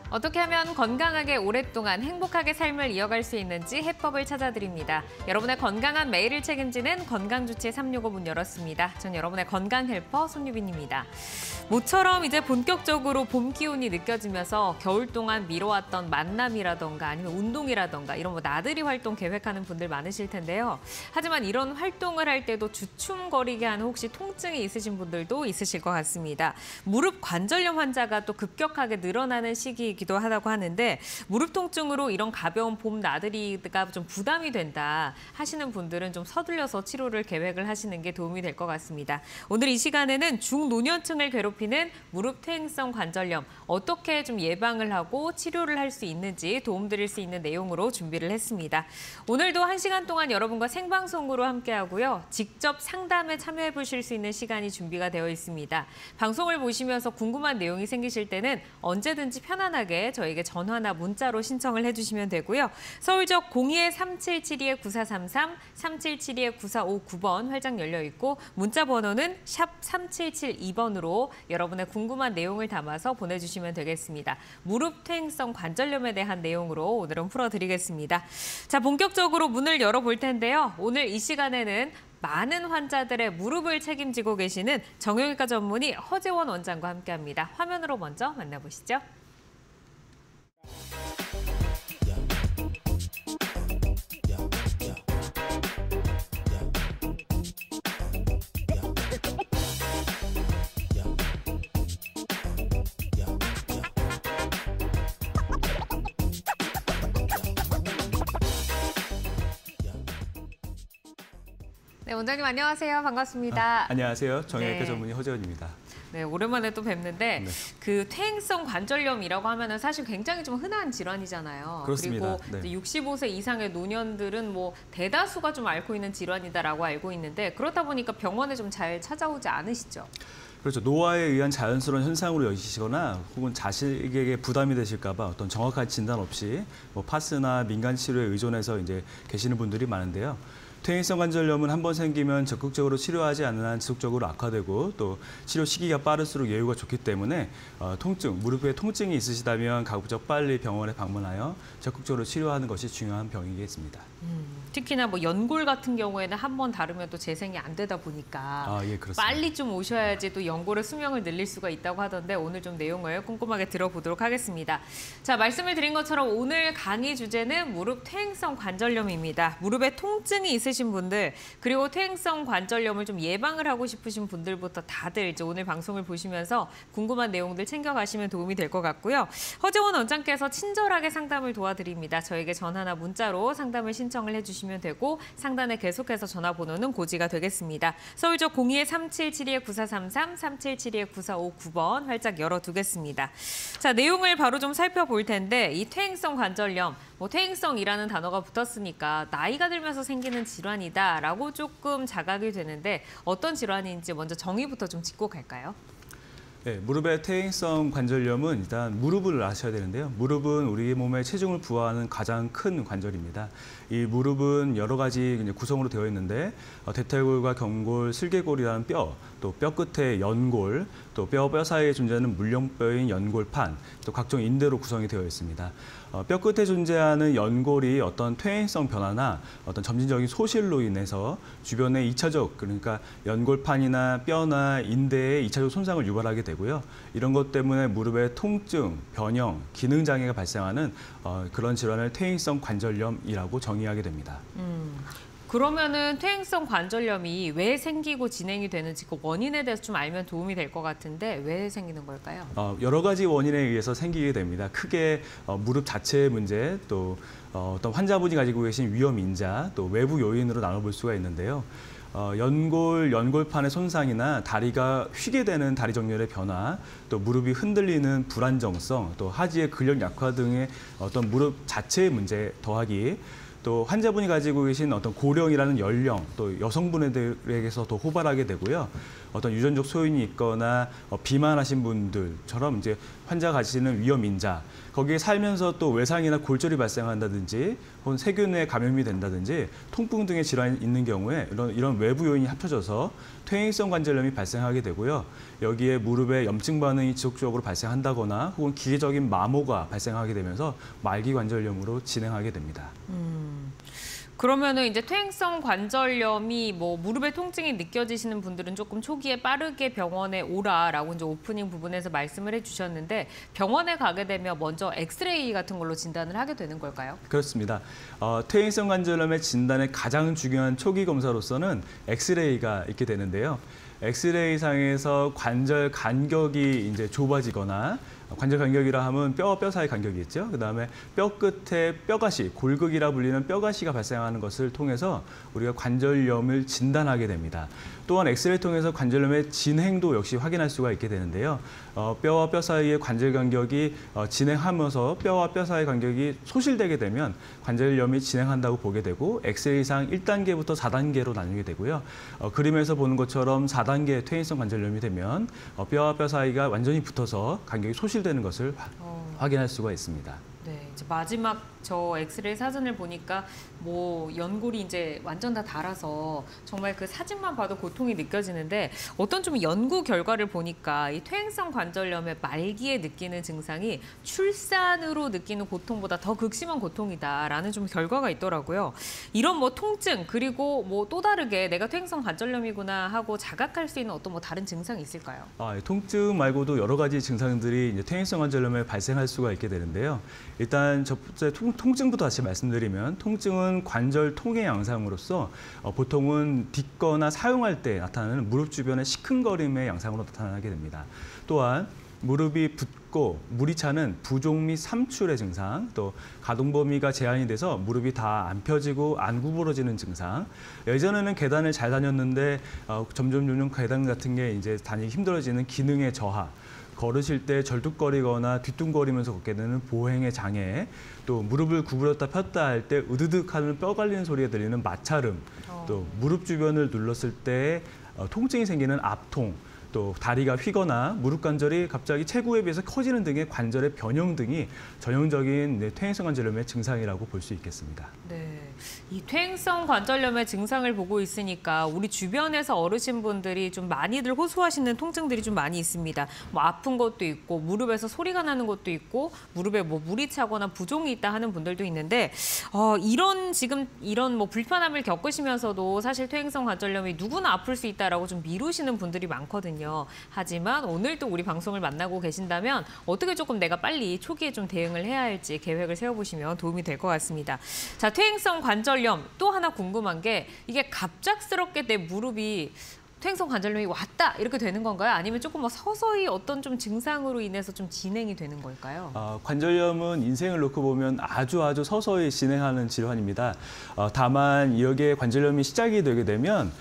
어떻게 하면 건강하게 오랫동안 행복하게 삶을 이어갈 수 있는지 해법을 찾아드립니다. 여러분의 건강한 매일을 책임지는 건강주치 365 문 열었습니다. 전 여러분의 건강 헬퍼 손유빈입니다. 모처럼 이제 본격적으로 봄 기온이 느껴지면서 겨울 동안 미뤄왔던 만남이라던가 아니면 운동이라던가 이런 나들이 활동 계획하는 분들 많으실 텐데요. 하지만 이런 활동을 할 때도 주춤거리게 하는 혹시 통증이 있으신 분들도 있으실 것 같습니다. 무릎 관절염 환자가 또 급격하게 늘어나는 시기이기도 하다고 하는데 무릎 통증으로 이런 가벼운 봄 나들이가 좀 부담이 된다 하시는 분들은 좀 서둘러서 치료를 계획을 하시는 게 도움이 될 것 같습니다. 오늘 이 시간에는 중노년층을 괴롭히는 무릎 퇴행성 관절염 어떻게 좀 예방을 하고 치료를 할 수 있는지 도움드릴 수 있는 내용으로 준비를 했습니다. 오늘도 1시간 동안 여러분과 생방송으로 함께하고요. 직접 상담에 참여해 보실 수 있는 시간이 준비가 되어 있습니다. 방송을 보시면서 궁금한 내용이 생기실 때는 언제든지 편안하게 저에게 전화나 문자로 신청을 해주시면 되고요. 서울적 02-3772-9433, 3772-9459번 활짝 열려 있고 문자 번호는 샵 3772번으로 여러분의 궁금한 내용을 담아서 보내주시면 되겠습니다. 무릎 퇴행성 관절염에 대한 내용으로 오늘은 풀어드리겠습니다. 자, 본격적으로 문을 열어볼 텐데요. 오늘 이 시간에는 많은 환자들의 무릎을 책임지고 계시는 정형외과 전문의 허재원 원장과 함께합니다. 화면으로 먼저 만나보시죠. 네, 원장님 안녕하세요. 반갑습니다. 안녕하세요. 정형외과 전문의 허재원입니다. 네, 오랜만에 또 뵙는데 그 퇴행성 관절염이라고 하면은 사실 굉장히 좀 흔한 질환이잖아요. 그렇습니다. 그리고 이제 65세 이상의 노년들은 뭐 대다수가 좀 앓고 있는 질환이다라고 알고 있는데 그렇다 보니까 병원에 좀 잘 찾아오지 않으시죠? 그렇죠. 노화에 의한 자연스러운 현상으로 여기시거나 혹은 자식에게 부담이 되실까 봐 어떤 정확한 진단 없이 뭐 파스나 민간 치료에 의존해서 이제 계시는 분들이 많은데요. 퇴행성 관절염은 한번 생기면 적극적으로 치료하지 않는 한 지속적으로 악화되고 또 치료 시기가 빠를수록 예후가 좋기 때문에 무릎에 통증이 있으시다면 가급적 빨리 병원에 방문하여 적극적으로 치료하는 것이 중요한 병이겠습니다. 특히나 뭐 연골 같은 경우에는 한 번 다루면 또 재생이 안 되다 보니까 빨리 좀 오셔야지 또 연골의 수명을 늘릴 수가 있다고 하던데 오늘 좀 내용을 꼼꼼하게 들어보도록 하겠습니다. 자, 말씀을 드린 것처럼 오늘 강의 주제는 무릎 퇴행성 관절염입니다. 무릎에 통증이 있으신 분들 그리고 퇴행성 관절염을 좀 예방을 하고 싶으신 분들부터 다들 이제 오늘 방송을 보시면서 궁금한 내용들 챙겨가시면 도움이 될 것 같고요. 허재원 원장께서 친절하게 상담을 도와드립니다. 저에게 전화나 문자로 상담을 신청을 해주시면 되고 상단에 계속해서 전화번호는 고지가 되겠습니다. 서울적 02-3772-9433, 3772-9459번 활짝 열어두겠습니다. 자, 내용을 바로 좀 살펴볼 텐데 이 퇴행성 관절염, 뭐 퇴행성이라는 단어가 붙었으니까 나이가 들면서 생기는 질환이다라고 조금 자각이 되는데 어떤 질환인지 먼저 정의부터 좀 짚고 갈까요? 네, 무릎의 퇴행성 관절염은 일단 무릎을 아셔야 되는데요. 무릎은 우리 몸의 체중을 부하하는 가장 큰 관절입니다. 이 무릎은 여러 가지 구성으로 되어 있는데 대퇴골과 경골, 슬개골이라는 뼈, 또 뼈 끝에 연골, 또 뼈 사이에 존재하는 물렁뼈인 연골판, 또 각종 인대로 구성이 되어 있습니다. 뼈 끝에 존재하는 연골이 어떤 퇴행성 변화나 어떤 점진적인 소실로 인해서 주변에 2차적, 그러니까 연골판이나 뼈나 인대에 2차적 손상을 유발하게 되고요. 이런 것 때문에 무릎에 통증, 변형, 기능 장애가 발생하는 그런 질환을 퇴행성 관절염이라고 정의하게 됩니다. 그러면은 퇴행성 관절염이 왜 생기고 진행이 되는지 그 원인에 대해서 좀 알면 도움이 될 것 같은데 왜 생기는 걸까요? 여러 가지 원인에 의해서 생기게 됩니다. 크게 무릎 자체의 문제, 또 어떤 환자분이 가지고 계신 위험 인자, 또 외부 요인으로 나눠볼 수가 있는데요. 연골판의 손상이나 다리가 휘게 되는 다리 정렬의 변화, 또 무릎이 흔들리는 불안정성, 또 하지의 근력 약화 등의 어떤 무릎 자체의 문제 더하기, 또 환자분이 가지고 계신 어떤 고령이라는 연령, 또 여성분들에게서 더 호발하게 되고요. 어떤 유전적 소인이 있거나 비만하신 분들처럼 이제 환자가 가지는 위험 인자, 거기에 살면서 또 외상이나 골절이 발생한다든지 혹은 세균에 감염이 된다든지 통풍 등의 질환이 있는 경우에 이런 외부 요인이 합쳐져서 퇴행성 관절염이 발생하게 되고요. 여기에 무릎에 염증 반응이 지속적으로 발생한다거나 혹은 기계적인 마모가 발생하게 되면서 말기 관절염으로 진행하게 됩니다. 그러면은 이제 퇴행성 관절염이 뭐 무릎의 통증이 느껴지시는 분들은 조금 초기에 빠르게 병원에 오라라고 이제 오프닝 부분에서 말씀을 해주셨는데 병원에 가게 되면 먼저 엑스레이 같은 걸로 진단을 하게 되는 걸까요? 그렇습니다. 퇴행성 관절염의 진단의 가장 중요한 초기 검사로서는 엑스레이가 있게 되는데요. 엑스레이 상에서 관절 간격이 이제 좁아지거나 관절 간격이라 하면 뼈와 뼈 사이 간격이 있죠. 그다음에 뼈 끝에 뼈가시, 골극이라 불리는 뼈가시가 발생하는 것을 통해서 우리가 관절염을 진단하게 됩니다. 또한 엑스레이 통해서 관절염의 진행도 역시 확인할 수가 있게 되는데요. 뼈와 뼈 사이의 관절 간격이 진행하면서 뼈와 뼈 사이 간격이 소실되게 되면 관절염이 진행한다고 보게 되고 엑스레이상 1단계부터 4단계로 나누게 되고요. 그림에서 보는 것처럼 4단계 퇴행성 관절염이 되면 뼈와 뼈 사이가 완전히 붙어서 간격이 소실되는 것을 확인할 수가 있습니다. 네, 이제 마지막 저 엑스레이 사진을 보니까 뭐 연골이 이제 완전 다 닳아서 정말 그 사진만 봐도 고통이 느껴지는데 어떤 좀 연구 결과를 보니까 이 퇴행성 관절염의 말기에 느끼는 증상이 출산으로 느끼는 고통보다 더 극심한 고통이다라는 좀 결과가 있더라고요. 이런 뭐 통증 그리고 뭐 또 다르게 내가 퇴행성 관절염이구나 하고 자각할 수 있는 어떤 뭐 다른 증상이 있을까요? 통증 말고도 여러 가지 증상들이 이제 퇴행성 관절염에 발생할 수가 있게 되는데요. 일단 첫 번째 통증부터 다시 말씀드리면 통증은 관절 통의 양상으로서 보통은 딛거나 사용할 때 나타나는 무릎 주변의 시큰거림의 양상으로 나타나게 됩니다. 또한 무릎이 붓고 물이 차는 부종 및 삼출의 증상, 또 가동 범위가 제한이 돼서 무릎이 다 안 펴지고 안 구부러지는 증상. 예전에는 계단을 잘 다녔는데 점점 계단 같은 게 이제 다니기 힘들어지는 기능의 저하. 걸으실 때 절뚝거리거나 뒤뚱거리면서 걷게 되는 보행의 장애, 또 무릎을 구부렸다 폈다 할 때 으드득하는 뼈 갈리는 소리가 들리는 마찰음, 또 무릎 주변을 눌렀을 때 통증이 생기는 압통, 또 다리가 휘거나 무릎 관절이 갑자기 체구에 비해서 커지는 등의 관절의 변형 등이 전형적인 퇴행성 관절염의 증상이라고 볼 수 있겠습니다. 네, 이 퇴행성 관절염의 증상을 보고 있으니까 우리 주변에서 어르신분들이 좀 많이들 호소하시는 통증들이 좀 많이 있습니다. 뭐 아픈 것도 있고 무릎에서 소리가 나는 것도 있고 무릎에 뭐 물이 차거나 부종이 있다 하는 분들도 있는데 이런 뭐 불편함을 겪으시면서도 사실 퇴행성 관절염이 누구나 아플 수 있다라고 좀 미루시는 분들이 많거든요. 하지만 오늘 또 우리 방송을 만나고 계신다면 어떻게 조금 내가 빨리 초기에 좀 대응을 해야 할지 계획을 세워보시면 도움이 될 것 같습니다. 자, 퇴행성 관절염 또 하나 궁금한 게 이게 갑작스럽게 내 무릎이 퇴행성 관절염이 왔다 이렇게 되는 건가요? 아니면 조금 뭐 서서히 어떤 좀 증상으로 인해서 좀 진행이 되는 걸까요? 관절염은 인생을 놓고 보면 아주 서서히 진행하는 질환입니다. 다만 여기에 관절염이 시작이 되게 되면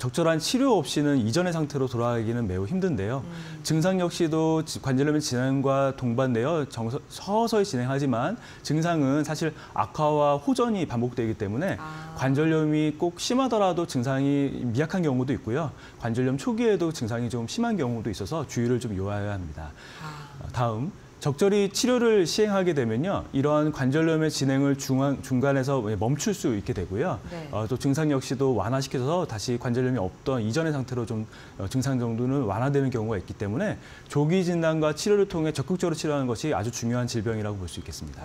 적절한 치료 없이는 이전의 상태로 돌아가기는 매우 힘든데요. 증상 역시도 관절염의 진행과 동반되어 서서히 진행하지만 증상은 사실 악화와 호전이 반복되기 때문에 관절염이 꼭 심하더라도 증상이 미약한 경우도 있고요. 관절염 초기에도 증상이 좀 심한 경우도 있어서 주의를 좀 요하여야 합니다. 다음, 적절히 치료를 시행하게 되면요, 이러한 관절염의 진행을 중간에서 멈출 수 있게 되고요. 네. 또 증상 역시도 완화시켜서 다시 관절염이 없던 이전의 상태로 좀 증상 정도는 완화되는 경우가 있기 때문에 조기 진단과 치료를 통해 적극적으로 치료하는 것이 아주 중요한 질병이라고 볼 수 있겠습니다.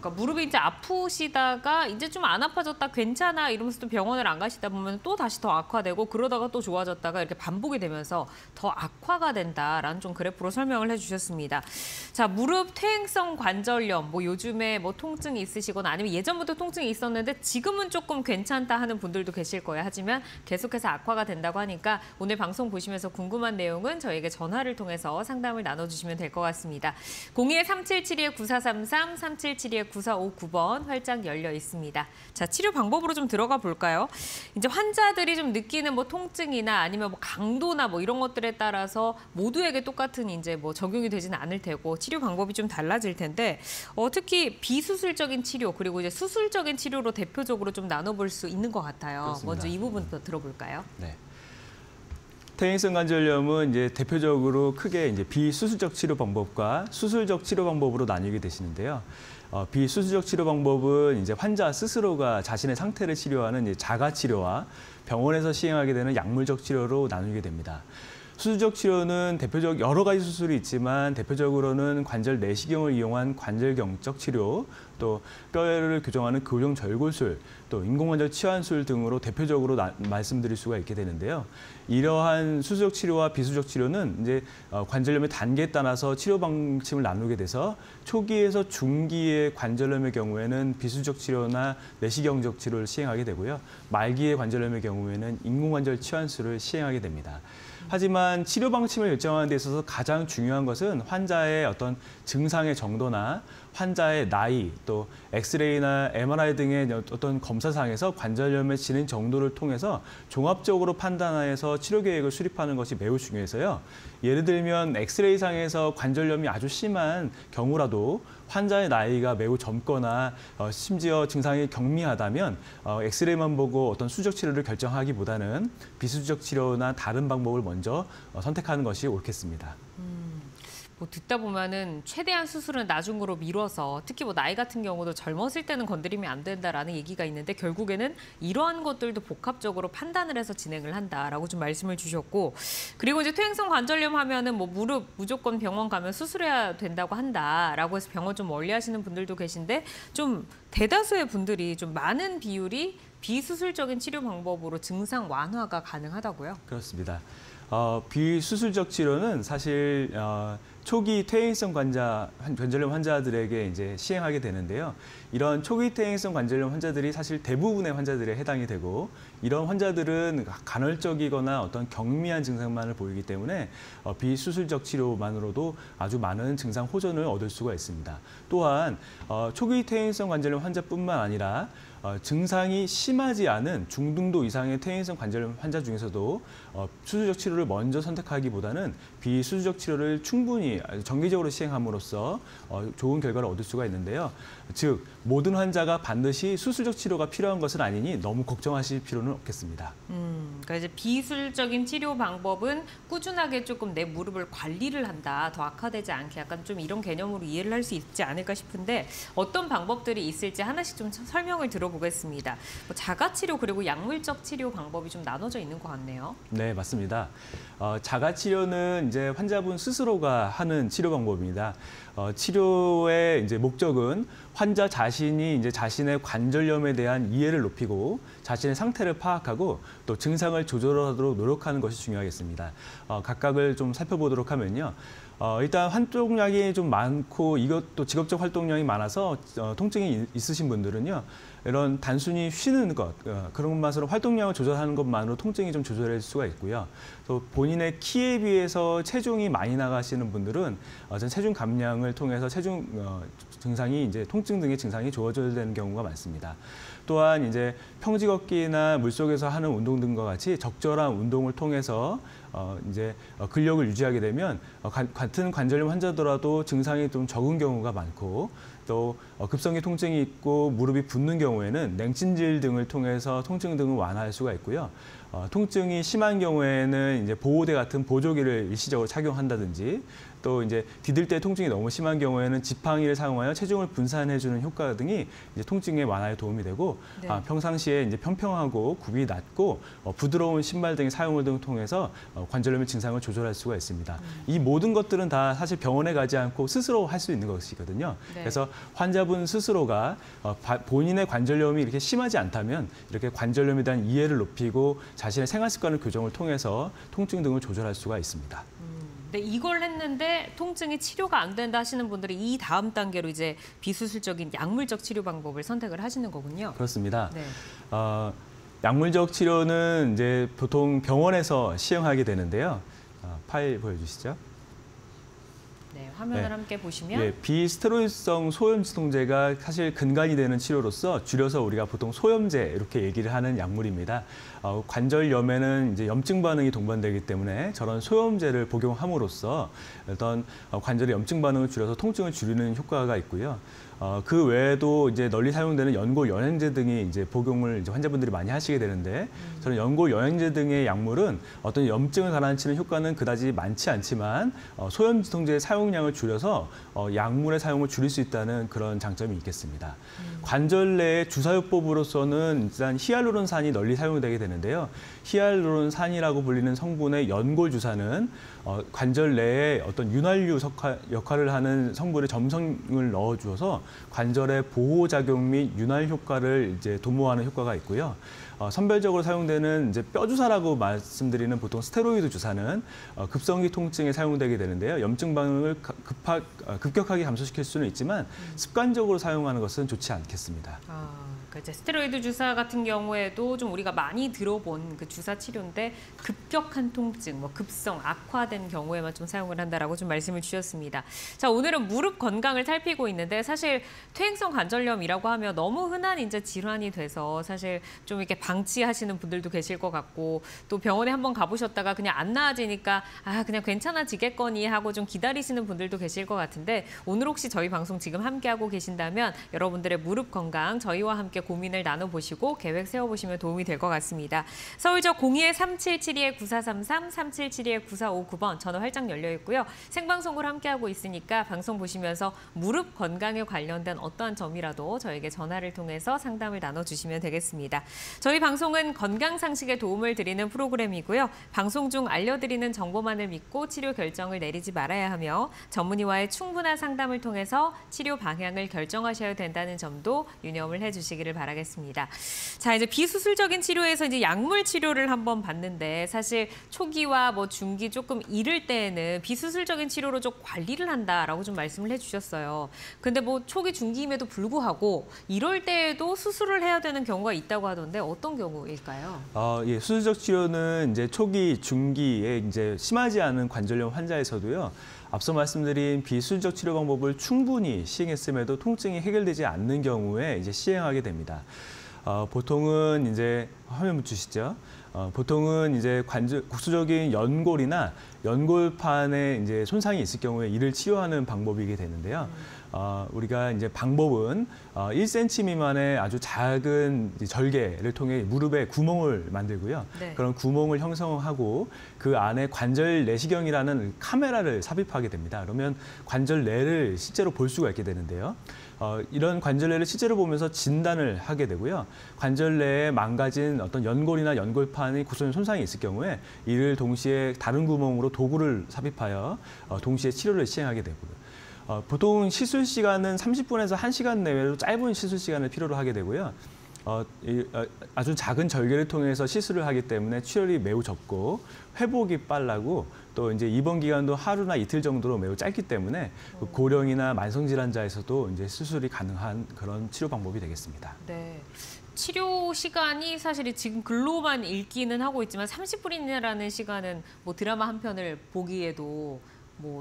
그러니까 무릎이 이제 아프시다가 이제 좀 안 아파졌다 괜찮아 이러면서 또 병원을 안 가시다 보면 또 다시 더 악화되고 그러다가 또 좋아졌다가 이렇게 반복이 되면서 더 악화가 된다라는 좀 그래프로 설명을 해주셨습니다. 자, 무릎 퇴행성 관절염, 뭐 요즘에 뭐 통증이 있으시거나 아니면 예전부터 통증이 있었는데 지금은 조금 괜찮다 하는 분들도 계실 거예요. 하지만 계속해서 악화가 된다고 하니까 오늘 방송 보시면서 궁금한 내용은 저에게 전화를 통해서 상담을 나눠주시면 될 것 같습니다. 02-3772-9433, 3772-9459번 활짝 열려 있습니다. 자, 치료 방법으로 좀 들어가 볼까요? 이제 환자들이 좀 느끼는 뭐 통증이나 아니면 뭐 강도나 뭐 이런 것들에 따라서 모두에게 똑같은 이제 뭐 적용이 되지는 않을 테고 치료 방법이 좀 달라질 텐데 특히 비수술적인 치료 그리고 이제 수술적인 치료로 대표적으로 좀 나눠볼 수 있는 것 같아요. 그렇습니다. 먼저 이 부분부터 들어볼까요? 네. 퇴행성 관절염은 이제 대표적으로 크게 이제 비수술적 치료 방법과 수술적 치료 방법으로 나뉘게 되시는데요. 비수술적 치료 방법은 이제 환자 스스로가 자신의 상태를 치료하는 이제 자가 치료와 병원에서 시행하게 되는 약물적 치료로 나누게 됩니다. 수술적 치료는 대표적 여러 가지 수술이 있지만 대표적으로는 관절 내시경을 이용한 관절경적 치료, 또 뼈를 교정하는 교정절골술, 또 인공관절 치환술 등으로 대표적으로 말씀드릴 수가 있게 되는데요. 이러한 수술적 치료와 비수술적 치료는 이제 관절염의 단계에 따라서 치료 방침을 나누게 돼서 초기에서 중기의 관절염의 경우에는 비수술적 치료나 내시경적 치료를 시행하게 되고요. 말기의 관절염의 경우에는 인공관절 치환술을 시행하게 됩니다. 하지만 치료 방침을 결정하는 데 있어서 가장 중요한 것은 환자의 어떤 증상의 정도나 환자의 나이, 또 엑스레이나 MRI 등의 어떤 검사상에서 관절염의 진행 정도를 통해서 종합적으로 판단하여서 치료 계획을 수립하는 것이 매우 중요해서요. 예를 들면 엑스레이상에서 관절염이 아주 심한 경우라도 환자의 나이가 매우 젊거나 심지어 증상이 경미하다면 엑스레이만 보고 어떤 수술적 치료를 결정하기보다는 비수술적 치료나 다른 방법을 먼저 선택하는 것이 옳겠습니다. 뭐 듣다 보면은 최대한 수술은 나중으로 미뤄서 특히 뭐 나이 같은 경우도 젊었을 때는 건드리면 안 된다라는 얘기가 있는데 결국에는 이러한 것들도 복합적으로 판단을 해서 진행을 한다라고 좀 말씀을 주셨고, 그리고 이제 퇴행성 관절염 하면은 뭐 무릎 무조건 병원 가면 수술해야 된다고 한다라고 해서 병원 좀 멀리 하시는 분들도 계신데 좀 대다수의 분들이 좀 많은 비율이 비수술적인 치료 방법으로 증상 완화가 가능하다고요? 그렇습니다. 비수술적 치료는 사실 초기 퇴행성 관절염 환자들에게 이제 시행하게 되는데요. 이런 초기 퇴행성 관절염 환자들이 사실 대부분의 환자들에 해당이 되고, 이런 환자들은 간헐적이거나 어떤 경미한 증상만을 보이기 때문에 비수술적 치료만으로도 아주 많은 증상 호전을 얻을 수가 있습니다. 또한 초기 퇴행성 관절염 환자뿐만 아니라 증상이 심하지 않은 중등도 이상의 퇴행성 관절염 환자 중에서도 수술적 치료를 먼저 선택하기보다는 비수술적 치료를 충분히 정기적으로 시행함으로써 좋은 결과를 얻을 수가 있는데요. 즉, 모든 환자가 반드시 수술적 치료가 필요한 것은 아니니 너무 걱정하실 필요는 없겠습니다. 그러니까 이제 비수술적인 치료 방법은 꾸준하게 조금 내 무릎을 관리를 한다, 더 악화되지 않게 약간 좀 이런 개념으로 이해를 할 수 있지 않을까 싶은데 어떤 방법들이 있을지 하나씩 좀 설명을 들어보겠습니다. 뭐 자가치료 그리고 약물적 치료 방법이 좀 나눠져 있는 것 같네요. 네, 맞습니다. 자가치료는 이제 환자분 스스로가 하는 치료 방법입니다. 치료의 이제 목적은 환자 자신이 이제 자신의 관절염에 대한 이해를 높이고 자신의 상태를 파악하고 또 증상을 조절하도록 노력하는 것이 중요하겠습니다. 각각을 좀 살펴보도록 하면요. 일단 활동량이 좀 많고 이것도 직업적 활동량이 많아서 통증이 있으신 분들은요. 이런 단순히 쉬는 것, 그런 것만으로 활동량을 조절하는 것만으로 통증이 좀 조절할 수가 있고요. 또 본인의 키에 비해서 체중이 많이 나가시는 분들은 체중 감량을 통해서 증상이 이제 통증 등의 증상이 좋아져야 되는 경우가 많습니다. 또한 이제 평지 걷기나 물속에서 하는 운동 등과 같이 적절한 운동을 통해서 이제 근력을 유지하게 되면 같은 관절염 환자더라도 증상이 좀 적은 경우가 많고, 또 급성기 통증이 있고 무릎이 붓는 경우에는 냉찜질 등을 통해서 통증 등을 완화할 수가 있고요. 통증이 심한 경우에는 이제 보호대 같은 보조기를 일시적으로 착용한다든지, 또 이제 디딜 때 통증이 너무 심한 경우에는 지팡이를 사용하여 체중을 분산해주는 효과 등이 이제 통증의 완화에 도움이 되고, 네. 평상시에 이제 평평하고 굽이 낮고 부드러운 신발 등의 사용을 등을 통해서 관절염의 증상을 조절할 수가 있습니다. 이 모든 것들은 다 사실 병원에 가지 않고 스스로 할 수 있는 것이거든요. 네. 그래서 환자분 스스로가 본인의 관절염이 이렇게 심하지 않다면 이렇게 관절염에 대한 이해를 높이고 자신의 생활 습관을 교정을 통해서 통증 등을 조절할 수가 있습니다. 근데 이걸 했는데 통증이 치료가 안 된다 하시는 분들이 이 다음 단계로 이제 비수술적인 약물적 치료 방법을 선택을 하시는 거군요. 그렇습니다. 네. 약물적 치료는 이제 보통 병원에서 시행하게 되는데요. 파일 보여주시죠. 네, 화면을 네. 함께 보시면 예, 비스테로이드성 소염진통제가 사실 근간이 되는 치료로서 줄여서 우리가 보통 소염제 이렇게 얘기를 하는 약물입니다. 관절염에는 이제 염증 반응이 동반되기 때문에 저런 소염제를 복용함으로써 어떤 관절의 염증 반응을 줄여서 통증을 줄이는 효과가 있고요. 그 외에도 이제 널리 사용되는 연골 영양제 등이 이제 복용을 이제 환자분들이 많이 하시게 되는데 저는 연골 영양제 등의 약물은 어떤 염증을 가라앉히는 효과는 그다지 많지 않지만 소염 진통제의 사용량을 줄여서 약물의 사용을 줄일 수 있다는 그런 장점이 있겠습니다. 관절 내의 주사요법으로서는 일단 히알루론산이 널리 사용되게 되는데요. 히알루론산이라고 불리는 성분의 연골 주사는 관절 내에 어떤 윤활유 역할을 하는 성분의 점성을 넣어주어서 관절의 보호작용 및 윤활 효과를 이제 도모하는 효과가 있고요. 선별적으로 사용되는 이제 뼈주사라고 말씀드리는 보통 스테로이드 주사는 급성기 통증에 사용되게 되는데요. 염증 반응을 급격하게 감소시킬 수는 있지만 습관적으로 사용하는 것은 좋지 않겠습니다. 이제 스테로이드 주사 같은 경우에도 좀 우리가 많이 들어본 그 주사 치료인데 급격한 통증, 급성 악화된 경우에만 좀 사용을 한다라고 좀 말씀을 주셨습니다. 자, 오늘은 무릎 건강을 살피고 있는데 사실 퇴행성 관절염이라고 하면 너무 흔한 이제 질환이 돼서 사실 좀 이렇게 방치하시는 분들도 계실 것 같고 또 병원에 한번 가보셨다가 그냥 안 나아지니까 그냥 괜찮아지겠거니 하고 좀 기다리시는 분들도 계실 것 같은데 오늘 혹시 저희 방송 지금 함께하고 계신다면 여러분들의 무릎 건강 저희와 함께 고민을 나눠보시고 계획 세워보시면 도움이 될 것 같습니다. 서울적 02-3772-9433, 3772-9459번 전화 활짝 열려 있고요. 생방송으로 함께하고 있으니까 방송 보시면서 무릎 건강에 관련된 어떠한 점이라도 저에게 전화를 통해서 상담을 나눠주시면 되겠습니다. 저희 방송은 건강 상식에 도움을 드리는 프로그램이고요. 방송 중 알려드리는 정보만을 믿고 치료 결정을 내리지 말아야 하며 전문의와의 충분한 상담을 통해서 치료 방향을 결정하셔야 된다는 점도 유념을 해주시기를 바라겠습니다. 자, 이제 비수술적인 치료에서 이제 약물 치료를 한번 봤는데 사실 초기와 중기 조금 이를 때에는 비수술적인 치료로 좀 관리를 한다라고 좀 말씀을 해주셨어요. 근데 초기 중기임에도 불구하고 이럴 때에도 수술을 해야 되는 경우가 있다고 하던데 어떤 경우일까요? 예, 수술적 치료는 이제 초기, 중기에 이제 심하지 않은 관절염 환자에서도요. 앞서 말씀드린 비수술적 치료 방법을 충분히 시행했음에도 통증이 해결되지 않는 경우에 이제 시행하게 됩니다. 보통은 이제 화면 주시죠. 보통은 이제 국소적인 연골이나 연골판에 이제 손상이 있을 경우에 이를 치료하는 방법이게 되는데요. 우리가 이제 방법은 1cm 미만의 아주 작은 절개를 통해 무릎에 구멍을 만들고요. 네. 그런 구멍을 형성하고 그 안에 관절 내시경이라는 카메라를 삽입하게 됩니다. 그러면 관절 내를 실제로 볼 수가 있게 되는데요. 이런 관절내를 실제로 보면서 진단을 하게 되고요. 관절 내에 망가진 어떤 연골이나 연골판이 구조적 손상이 있을 경우에 이를 동시에 다른 구멍으로 도구를 삽입하여 동시에 치료를 시행하게 되고요. 보통 시술 시간은 30분에서 1시간 내외로 짧은 시술 시간을 필요로 하게 되고요. 아주 작은 절개를 통해서 시술을 하기 때문에 출혈이 매우 적고 회복이 빨라고 또 이제 입원 기간도 하루나 이틀 정도로 매우 짧기 때문에 고령이나 만성 질환자에서도 이제 수술이 가능한 그런 치료 방법이 되겠습니다. 네. 치료 시간이 사실 지금 글로만 읽기는 하고 있지만 30분이라는 시간은 드라마 한 편을 보기에도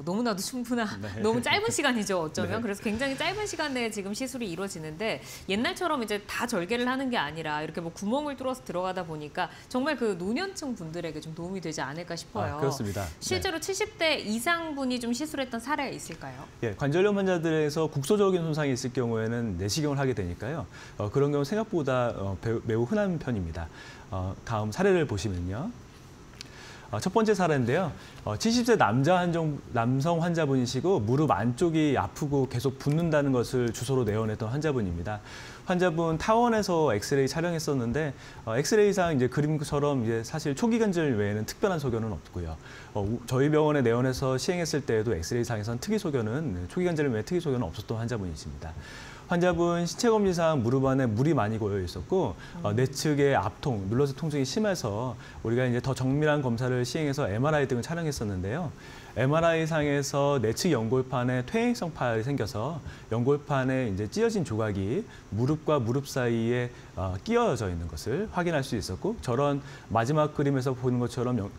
너무나도 충분한 너무 짧은 시간이죠, 어쩌면. 그래서 굉장히 짧은 시간 내에 지금 시술이 이루어지는데 옛날처럼 이제 다 절개를 하는 게 아니라 이렇게 구멍을 뚫어서 들어가다 보니까 정말 그 노년층 분들에게 좀 도움이 되지 않을까 싶어요. 그렇습니다. 실제로 70대 이상 분이 좀 시술했던 사례가 있을까요? 예, 관절염 환자들에서 국소적인 손상이 있을 경우에는 내시경을 하게 되니까요. 그런 경우 생각보다 매우 흔한 편입니다. 다음 사례를 보시면요. 첫 번째 사례인데요. 70세 남성 환자분이시고 무릎 안쪽이 아프고 계속 붓는다는 것을 주소로 내원했던 환자분입니다. 환자분 타원에서 엑스레이 촬영했었는데 엑스레이상 이제 그림처럼 이제 사실 초기 관절 외에는 특별한 소견은 없고요. 저희 병원에 내원해서 시행했을 때에도 엑스레이상에선 특이 소견은 초기 관절 외에 특이 소견은 없었던 환자분이십니다. 환자분 신체 검진상 무릎 안에 물이 많이 고여 있었고 내측의 압통, 눌러서 통증이 심해서 우리가 이제 더 정밀한 검사를 시행해서 MRI 등을 촬영했었는데요. MRI상에서 내측 연골판에 퇴행성 파열이 생겨서 연골판에 이제 찢어진 조각이 무릎과 무릎 사이에 끼어져 있는 것을 확인할 수 있었고 저런 마지막 그림에서 보는 것처럼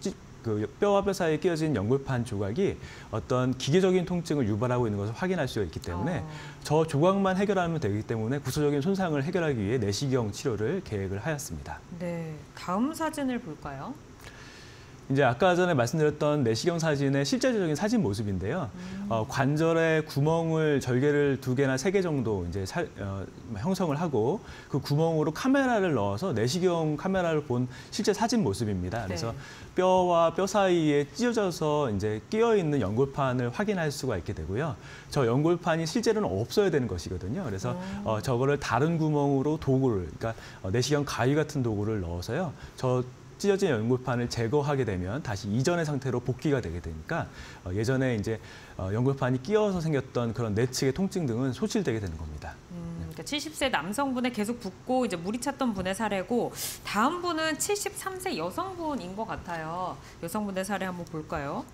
그 뼈와 뼈 사이에 끼어진 연골판 조각이 어떤 기계적인 통증을 유발하고 있는 것을 확인할 수가 있기 때문에 저 조각만 해결하면 되기 때문에 구조적인 손상을 해결하기 위해 내시경 치료를 계획을 하였습니다. 네, 다음 사진을 볼까요? 이제 아까 전에 말씀드렸던 내시경 사진의 실제적인 사진 모습인데요. 관절에 구멍을 절개를 2개나 3개 정도 이제 형성을 하고 그 구멍으로 카메라를 넣어서 내시경 카메라를 본 실제 사진 모습입니다. 그래서 네. 뼈와 뼈 사이에 찢어져서 이제 끼어 있는 연골판을 확인할 수가 있게 되고요. 저 연골판이 실제로는 없어야 되는 것이거든요. 그래서 저거를 다른 구멍으로 도구를, 그러니까 내시경 가위 같은 도구를 넣어서요. 저 찢어진 연골판을 제거하게 되면 다시 이전의 상태로 복귀가 되게 되니까 예전에 이제 연골판이 끼어서 생겼던 그런 내측의 통증 등은 소실되게 되는 겁니다. 그러니까 70세 남성분에 계속 붓고 이제 물이 찼던 분의 사례고, 다음 분은 73세 여성분인 것 같아요. 여성분의 사례 한번 볼까요?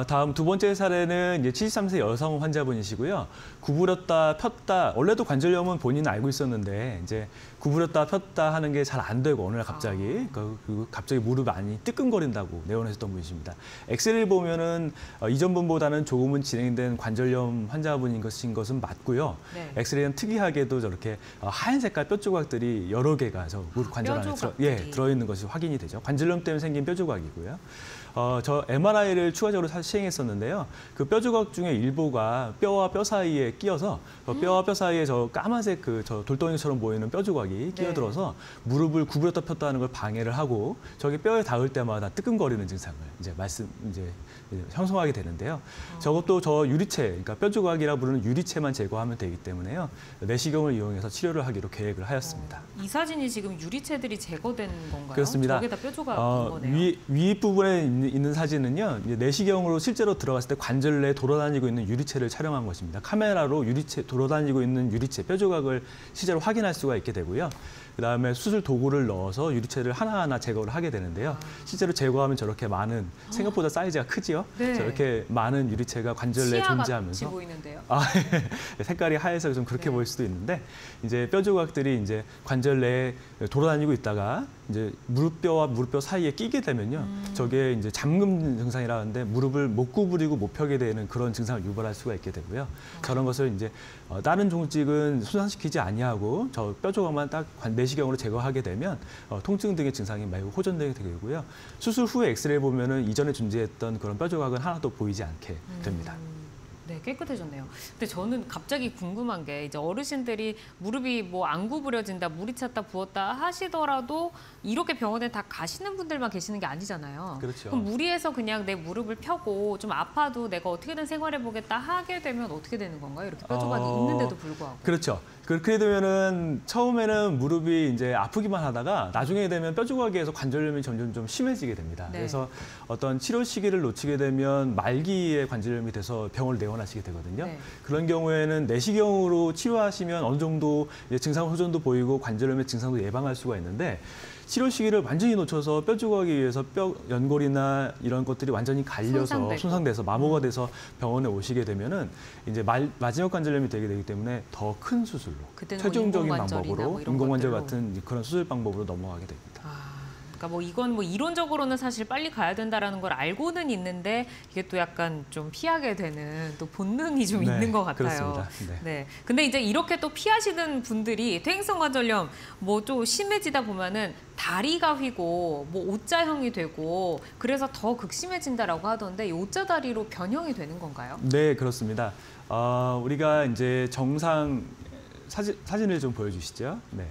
다음 2번째 사례는 이제 73세 여성 환자분이시고요. 구부렸다 폈다, 원래도 관절염은 본인은 알고 있었는데 이제 구부렸다 폈다 하는 게 잘 안 되고 어느 날 갑자기 갑자기 무릎이 많이 뜨끔거린다고 내원하셨던 분이십니다. 엑스레이를 보면은 이전 분보다는 조금은 진행된 관절염 환자분인 것은 맞고요. 네. 엑스레이는 특이하게도 저렇게 하얀 색깔 뼈 조각들이 여러 개가 저 무릎 관절 안에 들어있는 것이 확인이 되죠. 관절염 때문에 생긴 뼈 조각이고요. 저 MRI를 추가적으로 시행했었는데요. 그 뼈 조각 중에 일부가 뼈와 뼈 사이에 끼어서 뼈와 뼈 사이에 저 까만색 저 돌덩이처럼 보이는 뼈 조각이 끼어들어서 무릎을 구부렸다 폈다 하는 걸 방해를 하고 저게 뼈에 닿을 때마다 뜨끔거리는 증상을 이제 형성하게 되는데요. 저것도 저 유리체, 그러니까 뼈 조각이라 부르는 유리체만 제거하면 되기 때문에요. 내시경을 이용해서 치료를 하기로 계획을 하였습니다. 이 사진이 지금 유리체들이 제거된 건가요? 그렇습니다. 저게 다 뼈 조각인 거네요. 윗부분에 있는 사진은요. 이제 내시경으로 실제로 들어갔을 때 관절 내에 돌아다니고 있는 유리체를 촬영한 것입니다. 카메라로 돌아다니고 있는 유리체, 뼈 조각을 실제로 확인할 수가 있게 되고요. 그다음에 수술 도구를 넣어서 유리체를 하나하나 제거를 하게 되는데요. 실제로 제거하면 저렇게 많은, 생각보다 사이즈가 크지요? 네. 저렇게 많은 유리체가 관절 내에 존재하면서. 치아 같이 보이는데요. 색깔이 하얘서 좀 그렇게 네. 보일 수도 있는데 이제 뼈 조각들이 이제 관절 내에 돌아다니고 있다가 이제 무릎뼈와 무릎뼈 사이에 끼게 되면요. 저게 이제 잠금 증상이라는데 무릎을 못 구부리고 못 펴게 되는 그런 증상을 유발할 수가 있게 되고요. 저런 것을 이제 다른 종직은 손상시키지 아니하고 저 뼈 조각만 딱 내시경으로 제거하게 되면 통증 등의 증상이 매우 호전되게 되고요. 수술 후에 엑스레이 보면은 이전에 존재했던 그런 뼈 조각은 하나도 보이지 않게 됩니다. 네, 깨끗해졌네요. 근데 저는 갑자기 궁금한 게, 이제 어르신들이 무릎이 뭐 안 구부려진다, 물이 찼다, 부었다 하시더라도 이렇게 병원에 다 가시는 분들만 계시는 게 아니잖아요. 그렇죠. 그럼 무리해서 그냥 내 무릎을 펴고 좀 아파도 내가 어떻게든 생활해보겠다 하게 되면 어떻게 되는 건가요? 이렇게 뼈 조각이 있는데도 불구하고. 그렇죠. 그렇게 되면은 처음에는 무릎이 이제 아프기만 하다가 나중에 되면 뼈 조각에서 관절염이 점점 좀 심해지게 됩니다. 네. 그래서 어떤 치료 시기를 놓치게 되면 말기에 관절염이 돼서 병원을 내원하시게 되거든요. 네. 그런 경우에는 내시경으로 치료하시면 어느 정도 이제 증상 호전도 보이고 관절염의 증상도 예방할 수가 있는데 치료 시기를 완전히 놓쳐서 뼈 조각에 의해서 뼈 연골이나 이런 것들이 완전히 갈려서 손상돼서 마모가 돼서 병원에 오시게 되면은 이제 마지막 관절염이 되기 때문에 더 큰 수술로 최종적인 방법으로 인공관절 같은 그런 수술 방법으로 넘어가게 됩니다. 그러니까 뭐 이건 뭐 이론적으로는 사실 빨리 가야 된다라는 걸 알고는 있는데 이게 또 약간 좀 피하게 되는 또 본능이 좀 있는 것 같아요. 그렇습니다. 네. 근데 이제 이렇게 또 피하시는 분들이 퇴행성 관절염 뭐 좀 심해지다 보면은 다리가 휘고 뭐 O자형이 되고 그래서 더 극심해진다라고 하던데 이 O자 다리로 변형이 되는 건가요? 네, 그렇습니다. 우리가 이제 정상 사진을 좀 보여주시죠. 네.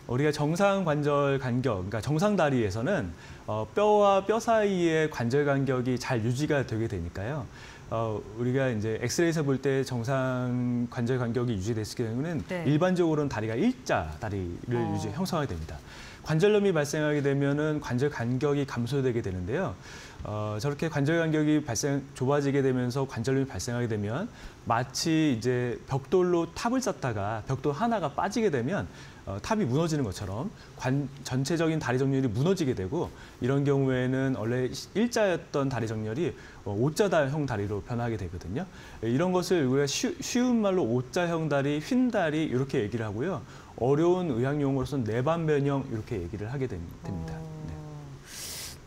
우리가 정상 관절 간격, 그러니까 정상 다리에서는 뼈와 뼈 사이의 관절 간격이 잘 유지가 되게 되니까요. 우리가 이제 엑스레이에서 볼 때 정상 관절 간격이 유지됐을 경우는 일반적으로는 다리가 일자 다리를 형성하게 됩니다. 관절염이 발생하게 되면은 관절 간격이 감소되게 되는데요. 저렇게 관절 간격이 좁아지게 되면서 관절염이 발생하게 되면 마치 이제 벽돌로 탑을 쌓다가 벽돌 하나가 빠지게 되면 탑이 무너지는 것처럼 전체적인 다리 정렬이 무너지게 되고 이런 경우에는 원래 일자였던 다리 정렬이 O자형 다리로 변하게 되거든요. 이런 것을 우리가 쉬운 말로 O자형 다리, 휜 다리 이렇게 얘기를 하고요. 어려운 의학 용어로서는 내반 변형 이렇게 얘기를 하게 됩니다.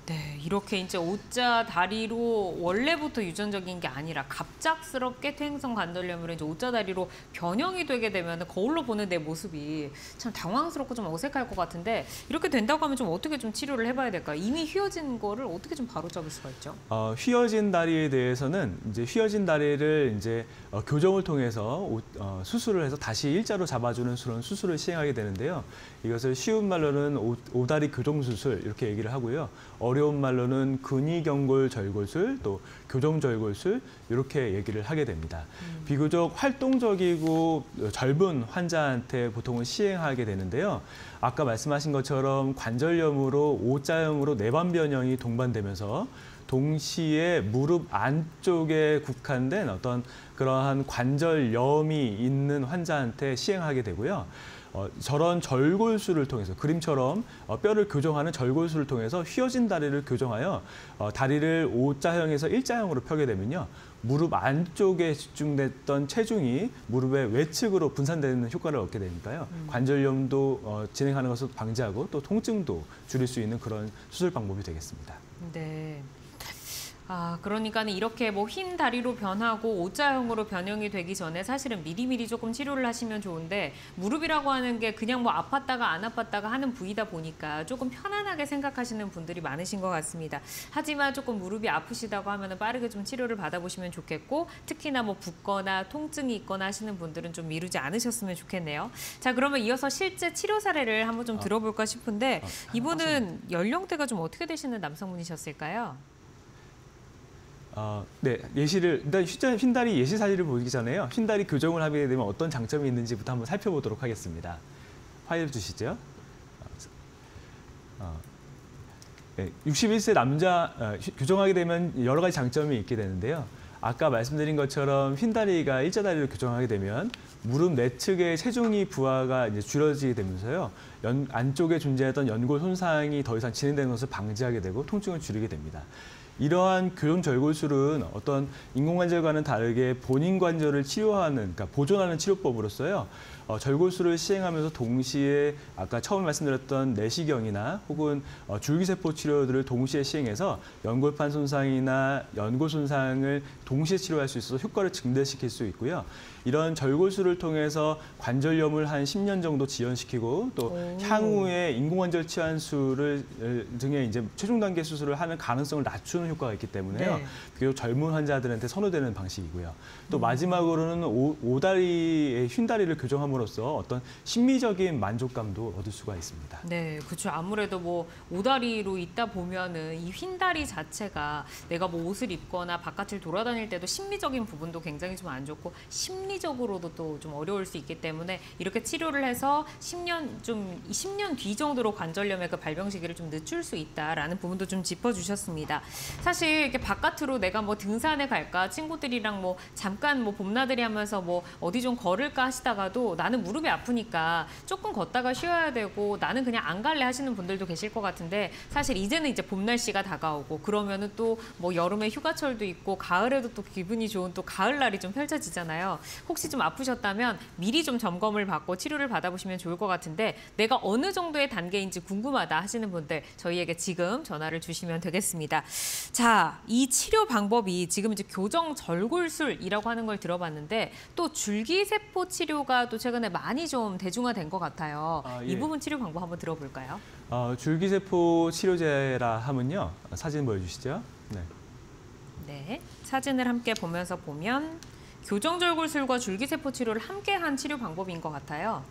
네, 이렇게 이제 O자 다리로 원래부터 유전적인 게 아니라 갑작스럽게 퇴행성 관절염으로 이제 O자 다리로 변형이 되게 되면 거울로 보는 내 모습이 참 당황스럽고 좀 어색할 것 같은데 이렇게 된다고 하면 좀 어떻게 좀 치료를 해봐야 될까요? 이미 휘어진 거를 어떻게 좀 바로잡을 수가 있죠? 휘어진 다리에 대해서는 이제 휘어진 다리를 이제 교정을 통해서 수술을 해서 다시 일자로 잡아주는 그런 수술을 시행하게 되는데요. 이것을 쉬운 말로는 오다리 교정 수술 이렇게 얘기를 하고요. 어려운 말로는 근위경골 절골술 또 교정 절골술 이렇게 얘기를 하게 됩니다. 비교적 활동적이고 젊은 환자한테 보통은 시행하게 되는데요. 아까 말씀하신 것처럼 관절염으로 O자형으로 내반 변형이 동반되면서 동시에 무릎 안쪽에 국한된 어떤 그러한 관절염이 있는 환자한테 시행하게 되고요. 저런 절골술을 통해서 그림처럼 뼈를 교정하는 절골술을 통해서 휘어진 다리를 교정하여 다리를 O자형에서 일자형으로 펴게 되면요. 무릎 안쪽에 집중됐던 체중이 무릎의 외측으로 분산되는 효과를 얻게 되니까요. 관절염도 진행하는 것을 방지하고 또 통증도 줄일 수 있는 그런 수술 방법이 되겠습니다. 네. 그러니까는 이렇게 뭐 흰 다리로 변하고 O자형으로 변형이 되기 전에 사실은 미리미리 조금 치료를 하시면 좋은데 무릎이라고 하는 게 그냥 뭐 아팠다가 안 아팠다가 하는 부위다 보니까 조금 편안하게 생각하시는 분들이 많으신 것 같습니다. 하지만 조금 무릎이 아프시다고 하면 빠르게 좀 치료를 받아보시면 좋겠고 특히나 뭐 붓거나 통증이 있거나 하시는 분들은 좀 미루지 않으셨으면 좋겠네요. 자, 그러면 이어서 실제 치료 사례를 한번 좀 들어볼까 싶은데 이분은 연령대가 좀 어떻게 되시는 남성분이셨을까요? 네, 예시를 일단 흰다리 예시 사진을 보기 전에요. 흰다리 교정을 하게 되면 어떤 장점이 있는지부터 한번 살펴보도록 하겠습니다. 파일 주시죠. 네, 61세 남자 교정하게 되면 여러 가지 장점이 있게 되는데요. 아까 말씀드린 것처럼 흰다리가 일자다리로 교정하게 되면 무릎 내측의 체중이 부하가 이제 줄어지게 되면서요. 안쪽에 존재했던 연골 손상이 더 이상 진행되는 것을 방지하게 되고 통증을 줄이게 됩니다. 이러한 교정 절골술은 어떤 인공관절과는 다르게 본인 관절을 치료하는, 그러니까 보존하는 치료법으로서요. 절골술을 시행하면서 동시에 아까 처음 말씀드렸던 내시경이나 혹은 줄기세포 치료들을 동시에 시행해서 연골판 손상이나 연골 손상을 동시에 치료할 수 있어서 효과를 증대시킬 수 있고요. 이런 절골술을 통해서 관절염을 한 10년 정도 지연시키고 또 향후에 인공관절 치환술을 등의 이제 최종 단계 수술을 하는 가능성을 낮추는 효과가 있기 때문에요. 네. 비교적 젊은 환자들한테 선호되는 방식이고요. 또 마지막으로는 오다리의 흰다리를 교정함으로써 어떤 심미적인 만족감도 얻을 수가 있습니다. 네, 그렇죠. 아무래도 뭐 오다리로 있다 보면은 이 흰다리 자체가 내가 뭐 옷을 입거나 바깥을 돌아다닐 때도 심미적인 부분도 굉장히 좀 안 좋고 심리적으로도 또 좀 어려울 수 있기 때문에 이렇게 치료를 해서 10년 뒤 정도로 관절염의 그 발병 시기를 좀 늦출 수 있다라는 부분도 좀 짚어주셨습니다. 사실 이렇게 바깥으로 내가 뭐 등산에 갈까 친구들이랑 뭐 잠깐 뭐 봄나들이 하면서 뭐 어디 좀 걸을까 하시다가도 나는 무릎이 아프니까 조금 걷다가 쉬어야 되고 나는 그냥 안 갈래 하시는 분들도 계실 것 같은데 사실 이제는 이제 봄 날씨가 다가오고 그러면은 또 뭐 여름에 휴가철도 있고 가을에도 또 기분이 좋은 또 가을날이 좀 펼쳐지잖아요. 혹시 좀 아프셨다면 미리 좀 점검을 받고 치료를 받아보시면 좋을 것 같은데 내가 어느 정도의 단계인지 궁금하다 하시는 분들 저희에게 지금 전화를 주시면 되겠습니다. 자, 이 치료 방법이 지금 이제 교정 절골술이라고 하는 걸 들어봤는데 또 줄기세포 치료가 또 최근에 많이 좀 대중화된 것 같아요. 예. 이 부분 치료 방법 한번 들어볼까요? 줄기세포 치료제라 하면요. 사진 보여주시죠. 네. 네, 사진을 함께 보면서 보면 교정절골술과 줄기세포 치료를 함께한 치료 방법인 것 같아요.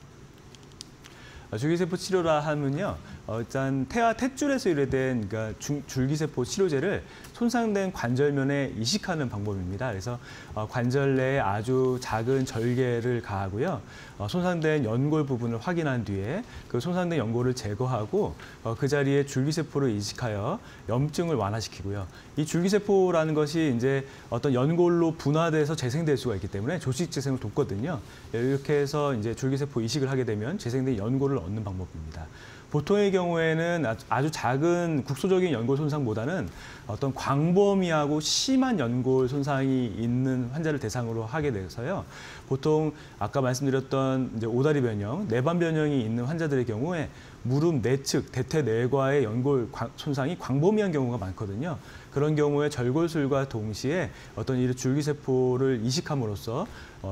줄기세포 치료라 하면요. 일단 태아 탯줄에서 유래된 그러니까 줄기세포 치료제를 손상된 관절면에 이식하는 방법입니다. 그래서 관절 내에 아주 작은 절개를 가하고요. 손상된 연골 부분을 확인한 뒤에 그 손상된 연골을 제거하고 그 자리에 줄기세포를 이식하여 염증을 완화시키고요. 이 줄기세포라는 것이 이제 어떤 연골로 분화돼서 재생될 수가 있기 때문에 조직 재생을 돕거든요. 이렇게 해서 이제 줄기세포 이식을 하게 되면 재생된 연골을 얻는 방법입니다. 보통의 경우에는 아주 작은 국소적인 연골 손상보다는 어떤 광범위하고 심한 연골 손상이 있는 환자를 대상으로 하게 돼서요. 보통 아까 말씀드렸던 이제 오다리 변형, 내반 변형이 있는 환자들의 경우에 무릎 내측, 대퇴 내과의 연골 손상이 광범위한 경우가 많거든요. 그런 경우에 절골술과 동시에 어떤 이 줄기세포를 이식함으로써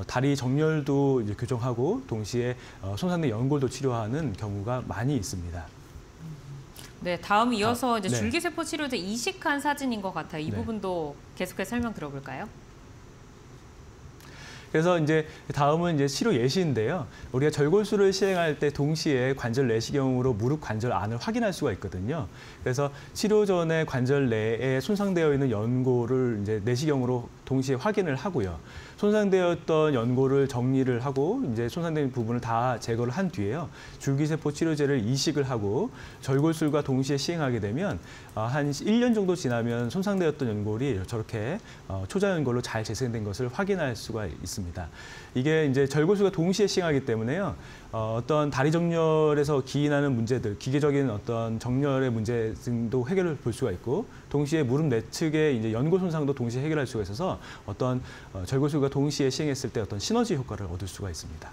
다리 정렬도 이제 교정하고 동시에 손상된 연골도 치료하는 경우가 많이 있습니다. 네, 다음 이어서 이제 네. 줄기세포 치료제 이식한 사진인 것 같아요. 이 네. 부분도 계속해서 설명 들어볼까요? 그래서 이제 다음은 이제 치료 예시인데요. 우리가 절골술을 시행할 때 동시에 관절 내시경으로 무릎 관절 안을 확인할 수가 있거든요. 그래서 치료 전에 관절 내에 손상되어 있는 연골을 이제 내시경으로 동시에 확인을 하고요. 손상되었던 연골을 정리를 하고 이제 손상된 부분을 다 제거를 한 뒤에요. 줄기세포 치료제를 이식을 하고 절골술과 동시에 시행하게 되면 한 1년 정도 지나면 손상되었던 연골이 저렇게 초자연골로 잘 재생된 것을 확인할 수가 있습니다. 이게 이제 절골술과 동시에 시행하기 때문에요. 어떤 다리 정렬에서 기인하는 문제들, 기계적인 어떤 정렬의 문제 등도 해결을 볼 수가 있고, 동시에 무릎 내측의 이제 연골 손상도 동시에 해결할 수가 있어서 어떤 절골술과 동시에 시행했을 때 어떤 시너지 효과를 얻을 수가 있습니다.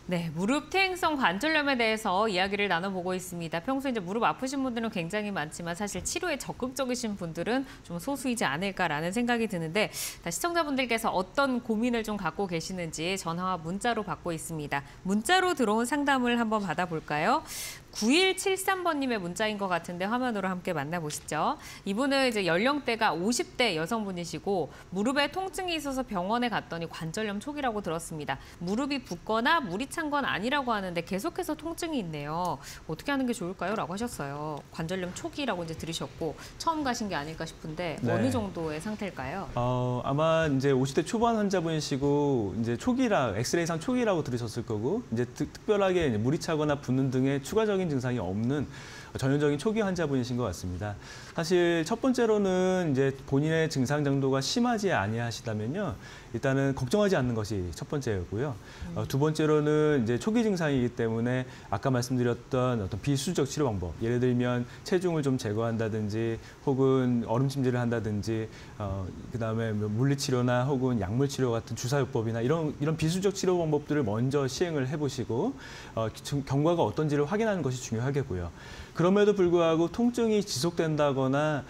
네, 무릎 퇴행성 관절염에 대해서 이야기를 나눠보고 있습니다. 평소에 이제 무릎 아프신 분들은 굉장히 많지만 사실 치료에 적극적이신 분들은 좀 소수이지 않을까라는 생각이 드는데 시청자분들께서 어떤 고민을 좀 갖고 계시는지 전화와 문자로 받고 있습니다. 문자로 들어온 상담을 한번 받아볼까요? 9173번님의 문자인 것 같은데 화면으로 함께 만나보시죠. 이분은 이제 연령대가 50대 여성분이시고 무릎에 통증이 있어서 병원에 갔더니 관절염 초기라고 들었습니다. 무릎이 붓거나 물이 찬 건 아니라고 하는데 계속해서 통증이 있네요. 어떻게 하는 게 좋을까요? 라고 하셨어요. 관절염 초기라고 이제 들으셨고 처음 가신 게 아닐까 싶은데 네. 어느 정도의 상태일까요? 아마 이제 50대 초반 환자분이시고 이제 초기라 엑스레이상 초기라고 들으셨을 거고 이제 특별하게 이제 물이 차거나 붓는 등의 추가적인 증상이 없는 전형적인 초기 환자분이신 것 같습니다. 사실 첫 번째로는 이제 본인의 증상 정도가 심하지 아니하시다면요. 일단은 걱정하지 않는 것이 첫 번째였고요. 두 번째로는 이제 초기 증상이기 때문에 아까 말씀드렸던 어떤 비수적 치료 방법, 예를 들면 체중을 좀 제거한다든지 혹은 얼음찜질을 한다든지 그다음에 물리치료나 혹은 약물치료 같은 주사요법이나 이런 비수적 치료 방법들을 먼저 시행을 해보시고 경과가 어떤지를 확인하는 것이 중요하겠고요. 그럼에도 불구하고 통증이 지속된다거나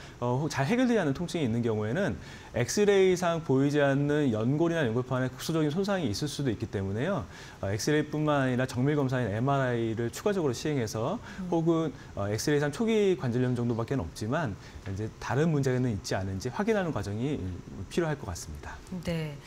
잘 해결되지 않는 통증이 있는 경우에는 엑스레이상 보이지 않는 연골이나 연골판에 국소적인 손상이 있을 수도 있기 때문에요. 엑스레이뿐만 아니라 정밀 검사인 MRI를 추가적으로 시행해서 혹은 엑스레이상 초기 관절염 정도밖에 없지만 이제 다른 문제는 있지 않은지 확인하는 과정이 필요할 것 같습니다. 네.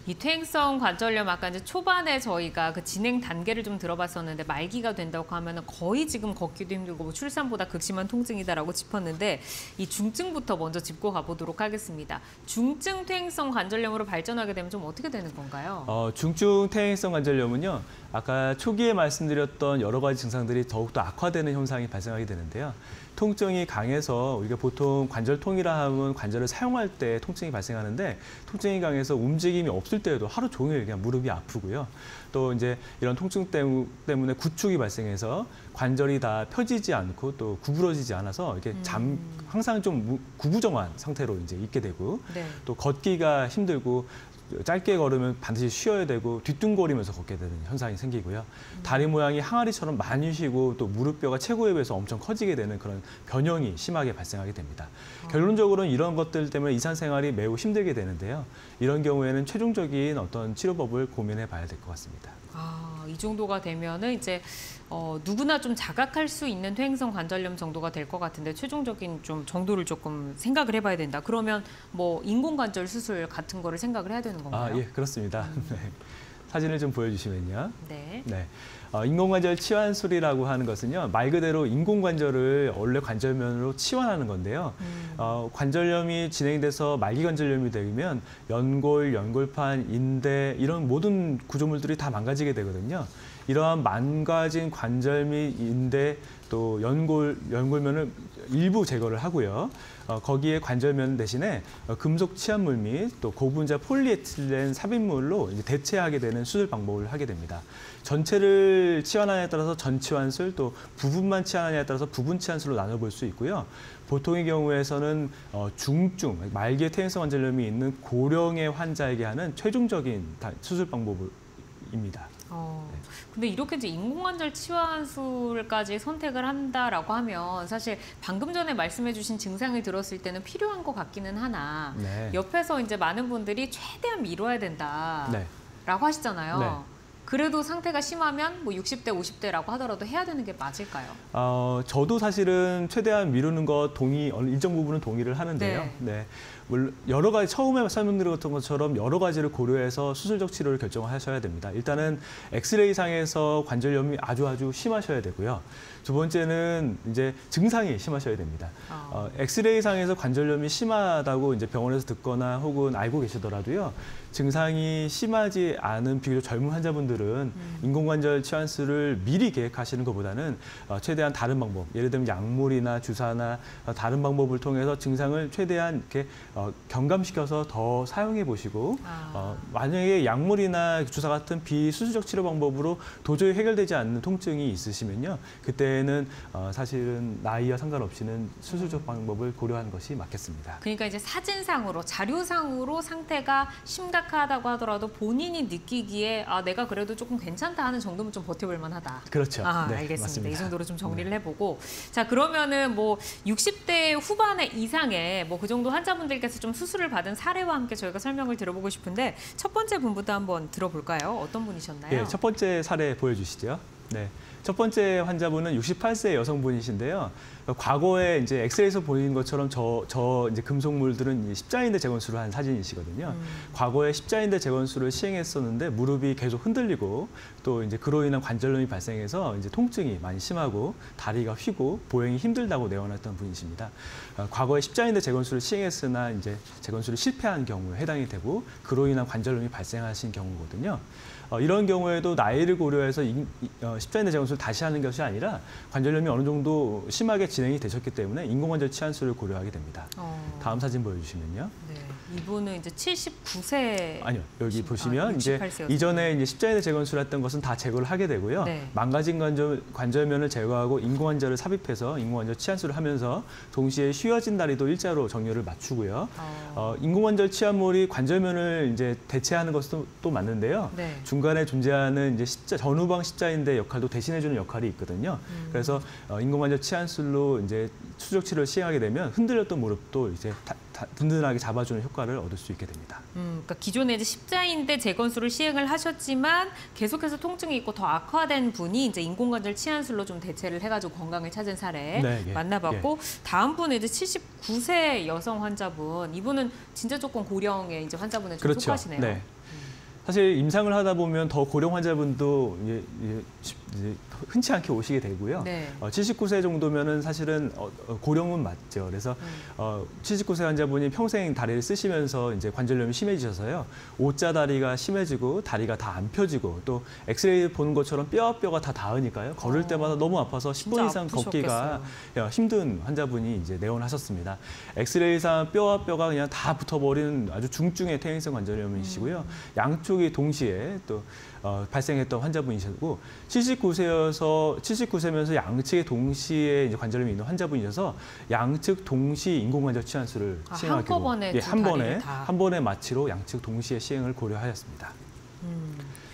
이 퇴행성 관절염 아까 이제 초반에 저희가 그 진행 단계를 좀 들어봤었는데 말기가 된다고 하면은 거의 지금 걷기도 힘들고 뭐 출산보다 극심한 통증이다라고 짚었는데 이 중증부터 먼저 짚고 가보도록 하겠습니다. 중증 퇴행성 관절염으로 발전하게 되면 좀 어떻게 되는 건가요? 중증 퇴행성 관절염은요. 아까 초기에 말씀드렸던 여러 가지 증상들이 더욱더 악화되는 현상이 발생하게 되는데요. 통증이 강해서 우리가 보통 관절통이라 하면 관절을 사용할 때 통증이 발생하는데 통증이 강해서 움직임이 없을 때에도 하루 종일 그냥 무릎이 아프고요. 또 이제 이런 통증 때문에 구축이 발생해서 관절이 다 펴지지 않고 또 구부러지지 않아서 이렇게 항상 좀 구부정한 상태로 이제 있게 되고 네. 또 걷기가 힘들고 짧게 걸으면 반드시 쉬어야 되고 뒤뚱거리면서 걷게 되는 현상이 생기고요. 다리 모양이 항아리처럼 많이 쉬고 또 무릎뼈가 최고에 비해서 엄청 커지게 되는 그런 변형이 심하게 발생하게 됩니다. 결론적으로는 이런 것들 때문에 일상생활이 매우 힘들게 되는데요. 이런 경우에는 최종적인 어떤 치료법을 고민해 봐야 될 것 같습니다. 이 정도가 되면은 이제 누구나 좀 자각할 수 있는 퇴행성 관절염 정도가 될 것 같은데 최종적인 좀 정도를 조금 생각을 해봐야 된다. 그러면 뭐 인공관절 수술 같은 거를 생각을 해야 되는 건가요? 예, 그렇습니다. 네. 사진을 좀 보여주시면요. 네. 네. 인공관절 치환술이라고 하는 것은요, 말 그대로 인공관절을 원래 관절면으로 치환하는 건데요. 관절염이 진행돼서 말기관절염이 되면 연골, 연골판, 인대 이런 모든 구조물들이 다 망가지게 되거든요. 이러한 망가진 관절 및 인대 또 연골면을 일부 제거를 하고요. 거기에 관절면 대신에 금속 치환물 및 또 고분자 폴리에틸렌 삽입물로 이제 대체하게 되는 수술 방법을 하게 됩니다. 전체를 치환하냐에 따라서 전치환술, 또 부분만 치환하냐에 따라서 부분 치환술로 나눠볼 수 있고요. 보통의 경우에서는 중증, 말기의 퇴행성 관절염이 있는 고령의 환자에게 하는 최종적인 수술 방법입니다. 근데 이렇게 이제 인공관절 치환술까지 선택을 한다라고 하면 사실 방금 전에 말씀해주신 증상을 들었을 때는 필요한 것 같기는 하나 네. 옆에서 이제 많은 분들이 최대한 미뤄야 된다라고 네. 하시잖아요. 네. 그래도 상태가 심하면 뭐 60대, 50대라고 하더라도 해야 되는 게 맞을까요? 저도 사실은 최대한 미루는 것 일정 부분은 동의를 하는데요. 네. 네. 물론 여러 가지 처음에 설명드렸던 것처럼 여러 가지를 고려해서 수술적 치료를 결정하셔야 됩니다. 일단은 엑스레이상에서 관절염이 아주 심하셔야 되고요. 두 번째는 이제 증상이 심하셔야 됩니다. 엑스레이상에서 관절염이 심하다고 이제 병원에서 듣거나 혹은 알고 계시더라도요. 증상이 심하지 않은 비교적 젊은 환자분들은 인공관절 치환술을 미리 계획하시는 것보다는 최대한 다른 방법, 예를 들면 약물이나 주사나 다른 방법을 통해서 증상을 최대한 이렇게 경감시켜서 더 사용해 보시고 만약에 약물이나 주사 같은 비수술적 치료 방법으로 도저히 해결되지 않는 통증이 있으시면요. 그때는 사실은 나이와 상관없이는 수술적 방법을 고려하는 것이 맞겠습니다. 그러니까 이제 사진상으로, 자료상으로 상태가 심각하다고 하더라도 본인이 느끼기에 내가 그래도 조금 괜찮다 하는 정도면 좀 버텨볼 만하다. 그렇죠. 네, 알겠습니다. 맞습니다. 이 정도로 좀 정리를 해보고. 자, 그러면은 뭐 60대 후반에 이상의 뭐 그 정도 환자분들께서 좀 수술을 받은 사례와 함께 저희가 설명을 들어보고 싶은데 첫 번째 분부터 한번 들어볼까요? 어떤 분이셨나요? 예, 첫 번째 사례 보여주시죠. 네. 첫 번째 환자분은 68세 여성분이신데요. 과거에 이제 엑스레이에서 보이는 것처럼 저 이제 금속물들은 십자인대 재건술을 한 사진이시거든요. 과거에 십자인대 재건술을 시행했었는데 무릎이 계속 흔들리고 또 이제 그로 인한 관절염이 발생해서 이제 통증이 많이 심하고 다리가 휘고 보행이 힘들다고 내원했던 분이십니다. 과거에 십자인대 재건술을 시행했으나 이제 재건술이 실패한 경우에 해당이 되고 그로 인한 관절염이 발생하신 경우거든요. 이런 경우에도 나이를 고려해서 십자인대 재건술을 다시 하는 것이 아니라 관절염이 어느 정도 심하게 진행이 되셨기 때문에 인공관절 치환술을 고려하게 됩니다. 다음 사진 보여주시면요. 네, 이분은 이제 79세. 아니요, 여기 보시면 이제 68세였어요. 이전에 이제 십자인대 재건술을 했던 것은 다 제거를 하게 되고요. 네. 망가진 관절면을 제거하고 인공관절을 삽입해서 인공관절 치환술을 하면서 동시에 휘어진 다리도 일자로 정렬을 맞추고요. 인공관절 치환물이 관절면을 이제 대체하는 것도 또 맞는데요. 네. 중간에 존재하는 이제 전후방 십자인대 역할도 대신해주는 역할이 있거든요. 그래서 인공관절 치환술로 이제 수술 치료를 시행하게 되면 흔들렸던 무릎도 이제 든든하게 잡아주는 효과를 얻을 수 있게 됩니다. 그러니까 기존에 이제 십자인대 재건술을 시행을 하셨지만 계속해서 통증이 있고 더 악화된 분이 이제 인공관절 치환술로 좀 대체를 해가지고 건강을 찾은 사례 네, 예, 만나봤고 다음 분은 이제 79세 여성 환자분. 이분은 진짜 조금 고령의 이제 환자분에 좀 그렇죠. 속하시네요. 네. 사실 임상을 하다 보면 더 고령 환자분도 이제 흔치 않게 오시게 되고요. 네. 79세 정도면은 사실은 고령은 맞죠. 그래서 79세 환자분이 평생 다리를 쓰시면서 이제 관절염이 심해지셔서요. O자 다리가 심해지고 다리가 다 안 펴지고 또 엑스레이 보는 것처럼 뼈가 다 닿으니까요. 걸을 때마다 너무 아파서 10분 이상 걷기가 힘든 환자분이 이제 내원하셨습니다. 엑스레이상 뼈와 뼈가 그냥 다 붙어버리는 아주 중증의 퇴행성 관절염이시고요. 양쪽이 동시에 또 발생했던 환자분이셨고 79세면서 양측에 동시에 이제 관절염이 있는 환자분이셔서 양측 동시 인공관절 치환술을 시행하기로 한꺼번에 한 번에 마취로 양측 동시에 시행을 고려하였습니다.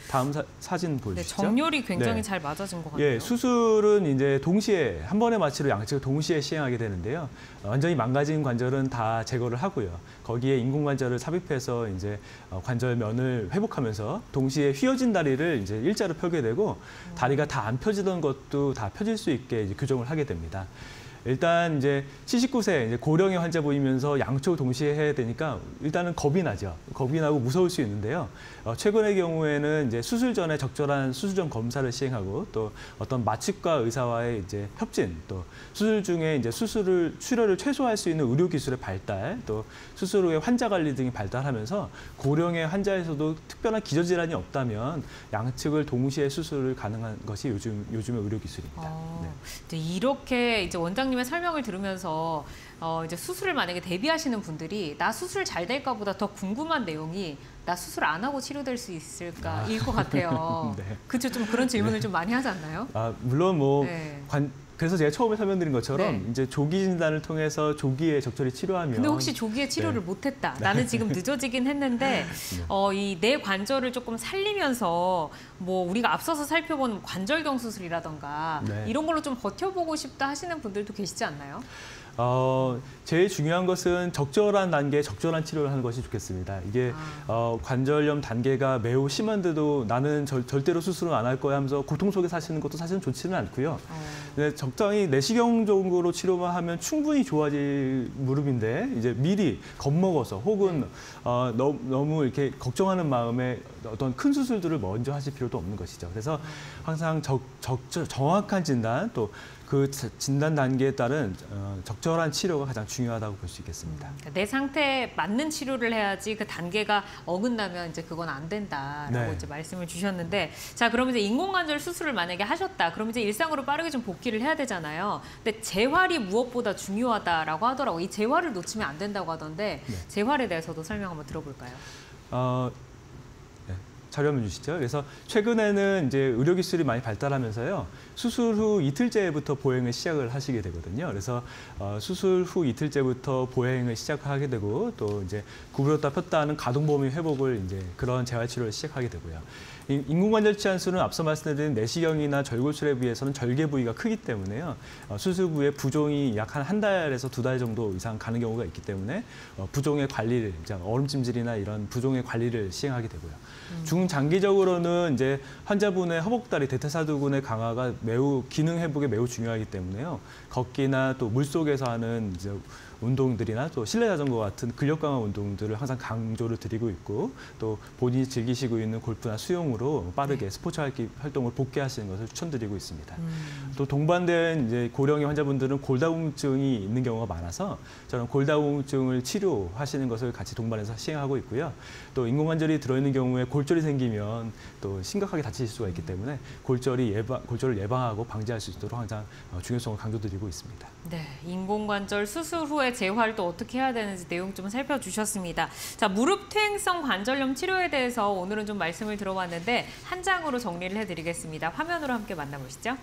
다음 사진 보여주시죠. 네, 정렬이 굉장히 네. 잘 맞아진 것 같아요. 예, 수술은 이제 동시에 한 번에 마취로 양측을 동시에 시행하게 되는데요. 완전히 망가진 관절은 다 제거를 하고요. 거기에 인공관절을 삽입해서 이제 관절면을 회복하면서 동시에 휘어진 다리를 이제 일자로 펴게 되고 다리가 다 안 펴지던 것도 다 펴질 수 있게 이제 교정을 하게 됩니다. 일단 이제 79세 이제 고령의 환자분이면서 양쪽 동시에 해야 되니까 일단은 겁이 나죠. 겁이 나고 무서울 수 있는데요. 최근의 경우에는 이제 수술 전에 적절한 수술 전 검사를 시행하고 또 어떤 마취과 의사와의 이제 협진, 또 수술 중에 이제 출혈을 최소화할 수 있는 의료 기술의 발달, 또 수술 후에 환자 관리 등이 발달하면서 고령의 환자에서도 특별한 기저질환이 없다면 양측을 동시에 수술을 가능한 것이 요즘의 의료 기술입니다. 네. 이제 이렇게 이제 원장님의 설명을 들으면서 이제 수술을 만약에 대비하시는 분들이 나 수술 잘 될까 보다 더 궁금한 내용이 나 수술 안 하고 치료될 수 있을까일 것 같아요. 네. 그렇죠. 좀 그런 질문을 좀 많이 하지 않나요? 물론 뭐 네. 그래서 제가 처음에 설명드린 것처럼 네. 이제 조기 진단을 통해서 조기에 적절히 치료하면. 근데 혹시 조기에 치료를 네. 못했다. 나는 지금 늦어지긴 했는데 이 내 관절을 조금 살리면서 뭐 우리가 앞서서 살펴본 관절경 수술이라던가 네. 이런 걸로 좀 버텨보고 싶다 하시는 분들도 계시지 않나요? 제일 중요한 것은 적절한 단계에 적절한 치료를 하는 것이 좋겠습니다. 이게 관절염 단계가 매우 심한데도 나는 절대로 수술은 안 할 거야 하면서 고통 속에 사시는 것도 사실은 좋지는 않고요. 근데 적당히 내시경적으로 치료만 하면 충분히 좋아질 무릎인데 이제 미리 겁먹어서 혹은 너무 이렇게 걱정하는 마음에 어떤 큰 수술들을 먼저 하실 필요도 없는 것이죠. 그래서 항상 정확한 진단 또 그 진단 단계에 따른 적절한 치료가 가장 중요하다고 볼 수 있겠습니다. 내 상태에 맞는 치료를 해야지 그 단계가 어긋나면 이제 그건 안 된다라고 네. 이제 말씀을 주셨는데, 자, 그러면 이제 인공관절 수술을 만약에 하셨다. 그럼 이제 일상으로 빠르게 좀 복귀를 해야 되잖아요. 근데 재활이 무엇보다 중요하다라고 하더라고요. 이 재활을 놓치면 안 된다고 하던데 네. 재활에 대해서도 설명 한번 들어볼까요? 자료 한번 주시죠. 그래서 최근에는 이제 의료 기술이 많이 발달하면서요. 수술 후 이틀째부터 보행을 시작을 하시게 되거든요. 그래서 수술 후 이틀째부터 보행을 시작하게 되고 또 이제 구부렸다 폈다 하는 가동 범위 회복을 이제 그런 재활 치료를 시작하게 되고요. 인공관절 치환술은 앞서 말씀드린 내시경이나 절골술에 비해서는 절개 부위가 크기 때문에요. 수술 후에 부종이 약 한 달에서 2달 정도 이상 가는 경우가 있기 때문에 부종의 관리를, 얼음찜질이나 이런 부종의 관리를 시행하게 되고요. 중장기적으로는 이제 환자분의 허벅다리, 대퇴사두근의 강화가 매우 기능 회복에 매우 중요하기 때문에요. 걷기나 또 물속에서 하는 이제 운동들이나 또 실내 자전거 같은 근력 강화 운동들을 항상 강조를 드리고 있고, 또 본인이 즐기시고 있는 골프나 수영으로 빠르게 스포츠 활동을 복귀하시는 것을 추천드리고 있습니다. 또 동반된 이제 고령의 환자분들은 골다공증이 있는 경우가 많아서 저는 골다공증을 치료하시는 것을 같이 동반해서 시행하고 있고요. 또 인공관절이 들어있는 경우에 골절이 생기면 또 심각하게 다치실 수가 있기 때문에 골절을 예방하고 방지할 수 있도록 항상 중요성을 강조드리고 있습니다. 네, 인공관절 수술 후에 재활도 어떻게 해야 되는지 내용 좀 살펴주셨습니다. 자, 무릎 퇴행성 관절염 치료에 대해서 오늘은 좀 말씀을 들어봤는데 한 장으로 정리를 해드리겠습니다. 화면으로 함께 만나보시죠.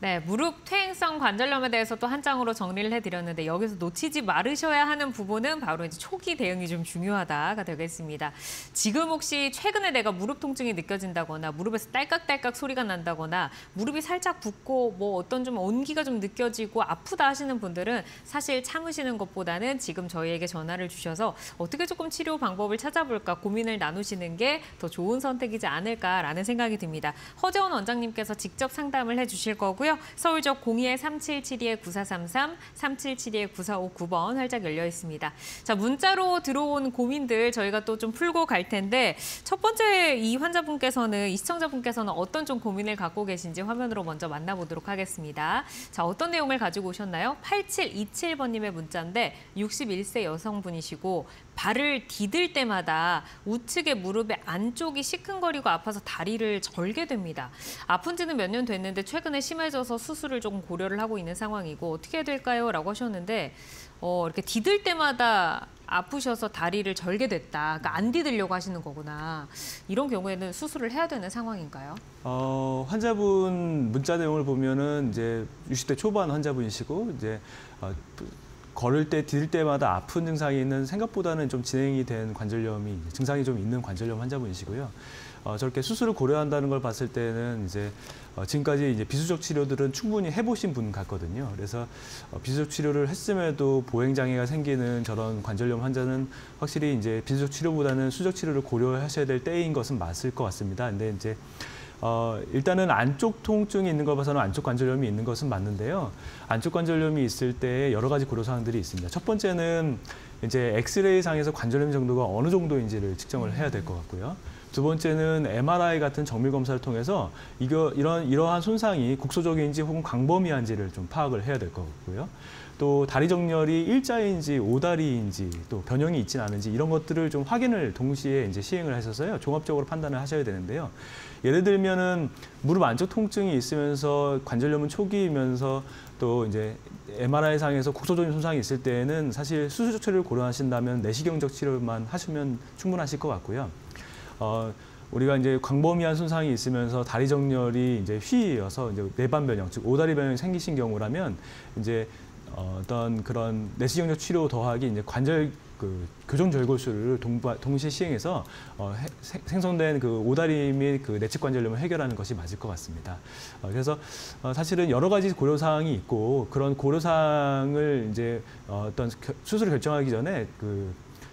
네, 무릎 퇴행성 관절염에 대해서 또 한 장으로 정리를 해드렸는데 여기서 놓치지 말으셔야 하는 부분은 바로 이제 초기 대응이 좀 중요하다가 되겠습니다. 지금 혹시 최근에 내가 무릎 통증이 느껴진다거나 무릎에서 딸깍딸깍 소리가 난다거나 무릎이 살짝 붓고 뭐 어떤 좀 온기가 좀 느껴지고 아프다 하시는 분들은 사실 참으시는 것보다는 지금 저희에게 전화를 주셔서 어떻게 조금 치료 방법을 찾아볼까 고민을 나누시는 게 더 좋은 선택이지 않을까라는 생각이 듭니다. 허재원 원장님께서 직접 상담을 해주실 거고요. 주시고요. 서울 적 02-3772-9433, 3772-9459번 활짝 열려 있습니다. 자, 문자로 들어온 고민들 저희가 또 좀 풀고 갈 텐데 첫 번째 이 환자분께서는, 이 시청자분께서는 어떤 좀 고민을 갖고 계신지 화면으로 먼저 만나보도록 하겠습니다. 자, 어떤 내용을 가지고 오셨나요? 8727번님의 문자인데 61세 여성분이시고 발을 디딜 때마다 우측의 무릎의 안쪽이 시큰거리고 아파서 다리를 절게 됩니다. 아픈 지는 몇 년 됐는데 최근에 심해져서 수술을 조금 고려를 하고 있는 상황이고 어떻게 해야 될까요? 라고 하셨는데 이렇게 디딜 때마다 아프셔서 다리를 절게 됐다. 그러니까 안 디딜려고 하시는 거구나. 이런 경우에는 수술을 해야 되는 상황인가요? 환자분 문자 내용을 보면은 이제 60대 초반 환자분이시고 이제 걸을 때, 디딜 때마다 아픈 증상이 있는 생각보다는 좀 진행이 된 관절염이, 증상이 좀 있는 관절염 환자분이시고요. 저렇게 수술을 고려한다는 걸 봤을 때는 이제 지금까지 이제 비수적 치료들은 충분히 해보신 분 같거든요. 그래서 비수적 치료를 했음에도 보행 장애가 생기는 저런 관절염 환자는 확실히 이제 비수적 치료보다는 수적 치료를 고려하셔야 될 때인 것은 맞을 것 같습니다. 근데 이제 일단은 안쪽 통증이 있는 걸 봐서는 안쪽 관절염이 있는 것은 맞는데요. 안쪽 관절염이 있을 때 여러 가지 고려사항들이 있습니다. 첫 번째는 이제 엑스레이 상에서 관절염 정도가 어느 정도인지를 측정을 해야 될 것 같고요. 두 번째는 MRI 같은 정밀 검사를 통해서 이러한 손상이 국소적인지 혹은 광범위한지를 좀 파악을 해야 될 것 같고요. 또 다리 정렬이 일자인지 오다리인지 또 변형이 있지는 않은지 이런 것들을 좀 확인을 동시에 이제 시행을 하셔서요. 종합적으로 판단을 하셔야 되는데요. 예를 들면은 무릎 안쪽 통증이 있으면서 관절염은 초기이면서 또 이제 MRI 상에서 국소적인 손상이 있을 때에는 사실 수술적 치료를 고려하신다면 내시경적 치료만 하시면 충분하실 것 같고요. 우리가 이제 광범위한 손상이 있으면서 다리 정렬이 이제 휘어서 이제 내반 변형, 즉 오다리 변형이 생기신 경우라면 이제 어떤 그런 내시경적 치료 더하기 이제 관절 교정 절골술을 동시에 시행해서 생성된 그 오다리 및 그 내측 관절염을 해결하는 것이 맞을 것 같습니다. 그래서 사실은 여러 가지 고려사항이 있고 그런 고려사항을 이제 어떤 수술을 결정하기 전에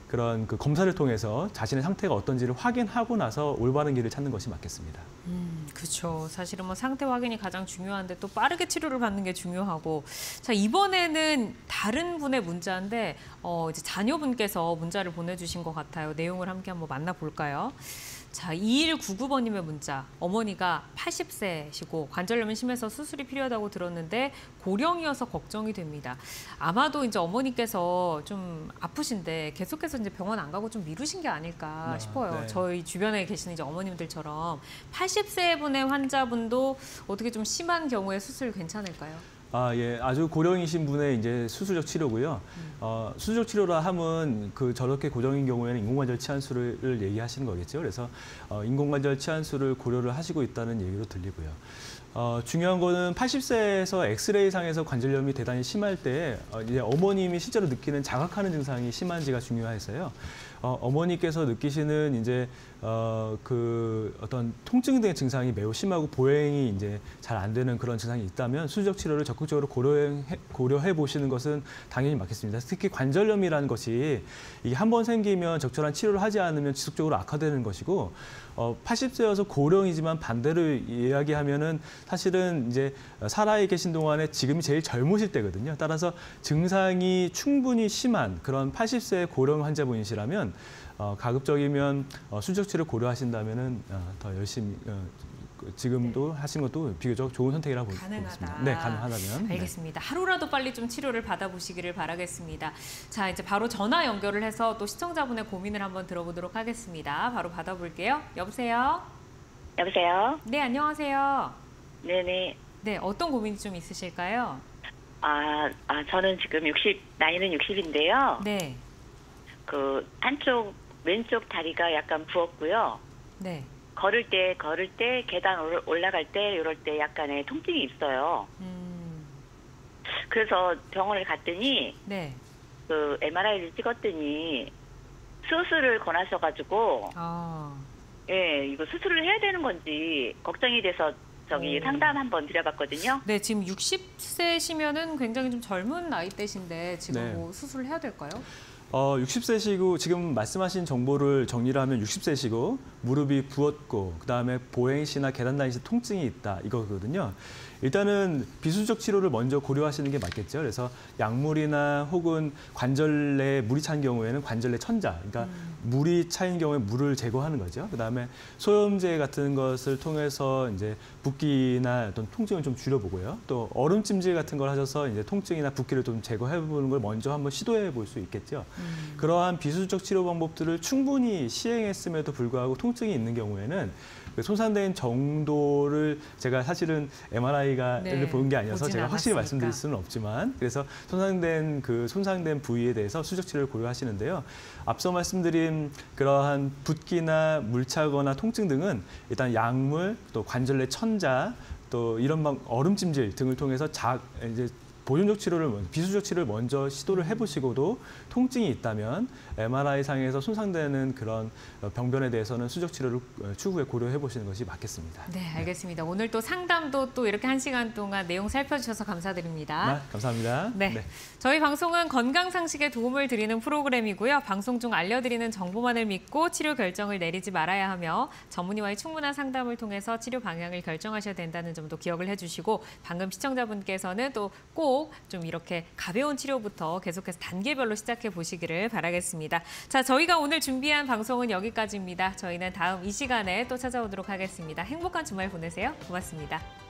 그런 검사를 통해서 자신의 상태가 어떤지를 확인하고 나서 올바른 길을 찾는 것이 맞겠습니다. 그렇죠. 사실은 뭐 상태 확인이 가장 중요한데 또 빠르게 치료를 받는 게 중요하고. 자, 이번에는 다른 분의 문자인데 이제 자녀분께서 문자를 보내주신 것 같아요. 내용을 함께 한번 만나볼까요? 자, 2199번님의 문자. 어머니가 80세시고 관절염이 심해서 수술이 필요하다고 들었는데 고령이어서 걱정이 됩니다. 아마도 이제 어머니께서 좀 아프신데 계속해서 이제 병원 안 가고 좀 미루신 게 아닐까 싶어요. 네. 저희 주변에 계시는 이제 어머님들처럼 80세 분의 환자분도 어떻게 좀 심한 경우에 수술 괜찮을까요? 예, 아주 고령이신 분의 이제 수술적 치료고요. 수술적 치료라 함은 저렇게 고령인 경우에는 인공관절 치환술을 얘기하시는 거겠죠. 그래서 인공관절 치환술을 고려를 하시고 있다는 얘기로 들리고요. 중요한 거는 80세에서 엑스레이 상에서 관절염이 대단히 심할 때 이제 어머님이 실제로 느끼는 자각하는 증상이 심한지가 중요해서요. 어머니께서 느끼시는 이제 어떤 통증 등의 증상이 매우 심하고 보행이 이제 잘 안 되는 그런 증상이 있다면 수술적 치료를 적극적으로 고려해 보시는 것은 당연히 맞겠습니다. 특히 관절염이라는 것이 이게 한 번 생기면 적절한 치료를 하지 않으면 지속적으로 악화되는 것이고 80세여서 고령이지만 반대로 이야기하면은 사실은 이제 살아 계신 동안에 지금이 제일 젊으실 때거든요. 따라서 증상이 충분히 심한 그런 80세 고령 환자분이시라면 가급적이면 수술적 치료 고려하신다면은 더 열심히 지금도 하신 것도 비교적 좋은 선택이라고 보겠습니다. 네, 가능하다면. 알겠습니다. 하루라도 빨리 좀 치료를 받아보시기를 바라겠습니다. 자, 이제 바로 전화 연결을 해서 또 시청자분의 고민을 한번 들어보도록 하겠습니다. 바로 받아볼게요. 여보세요? 여보세요? 네, 안녕하세요. 네네. 네, 어떤 고민이 좀 있으실까요? 저는 지금 나이는 60인데요. 네. 왼쪽 다리가 약간 부었고요. 네. 걸을 때 계단 올라갈 때 이럴 때 약간의 통증이 있어요. 그래서 병원을 갔더니 네. MRI를 찍었더니 수술을 권하셔가지고 예, 이거 수술을 해야 되는 건지 걱정이 돼서 상담 한번 드려봤거든요. 네, 지금 60세시면은 굉장히 좀 젊은 나이대신데 지금 네. 뭐 수술을 해야 될까요? 60세시고 지금 말씀하신 정보를 정리를 하면 60세시고 무릎이 부었고 그다음에 보행시나 계단 다니시 통증이 있다 이거거든요. 일단은 비수적 치료를 먼저 고려하시는 게 맞겠죠. 그래서 약물이나 혹은 관절내에 물이 찬 경우에는 관절내 천자, 그러니까 물이 차인 경우에 물을 제거하는 거죠. 그다음에 소염제 같은 것을 통해서 이제 붓기나 어떤 통증을 좀 줄여보고요. 또 얼음찜질 같은 걸 하셔서 이제 통증이나 붓기를 좀 제거해보는 걸 먼저 한번 시도해 볼 수 있겠죠. 그러한 비수적 치료 방법들을 충분히 시행했음에도 불구하고 통증이 있는 경우에는 그 손상된 정도를 제가 사실은 MRI를 네, 본 게 아니어서 보진 제가 확실히 않았으니까. 말씀드릴 수는 없지만 그래서 손상된 부위에 대해서 수적 치료를 고려하시는데요. 앞서 말씀드린 그러한 붓기나 물차거나 통증 등은 일단 약물, 또 관절내 천자, 또 이런 얼음찜질 등을 통해서 이제 보존적 치료를 비수적 치료를 먼저 시도를 해보시고도 통증이 있다면 MRI 상에서 손상되는 그런 병변에 대해서는 수적 치료를 추후에 고려해 보시는 것이 맞겠습니다. 네, 알겠습니다. 오늘 또 상담도 또 이렇게 1시간 동안 내용 살펴주셔서 감사드립니다. 네, 감사합니다. 네. 저희 방송은 건강 상식에 도움을 드리는 프로그램이고요. 방송 중 알려드리는 정보만을 믿고 치료 결정을 내리지 말아야 하며 전문의와의 충분한 상담을 통해서 치료 방향을 결정하셔야 된다는 점도 기억을 해주시고 방금 시청자분께서는 또 꼭 좀 이렇게 가벼운 치료부터 계속해서 단계별로 시작해 보시기를 바라겠습니다. 자, 저희가 오늘 준비한 방송은 여기까지입니다. 저희는 다음 이 시간에 또 찾아오도록 하겠습니다. 행복한 주말 보내세요. 고맙습니다.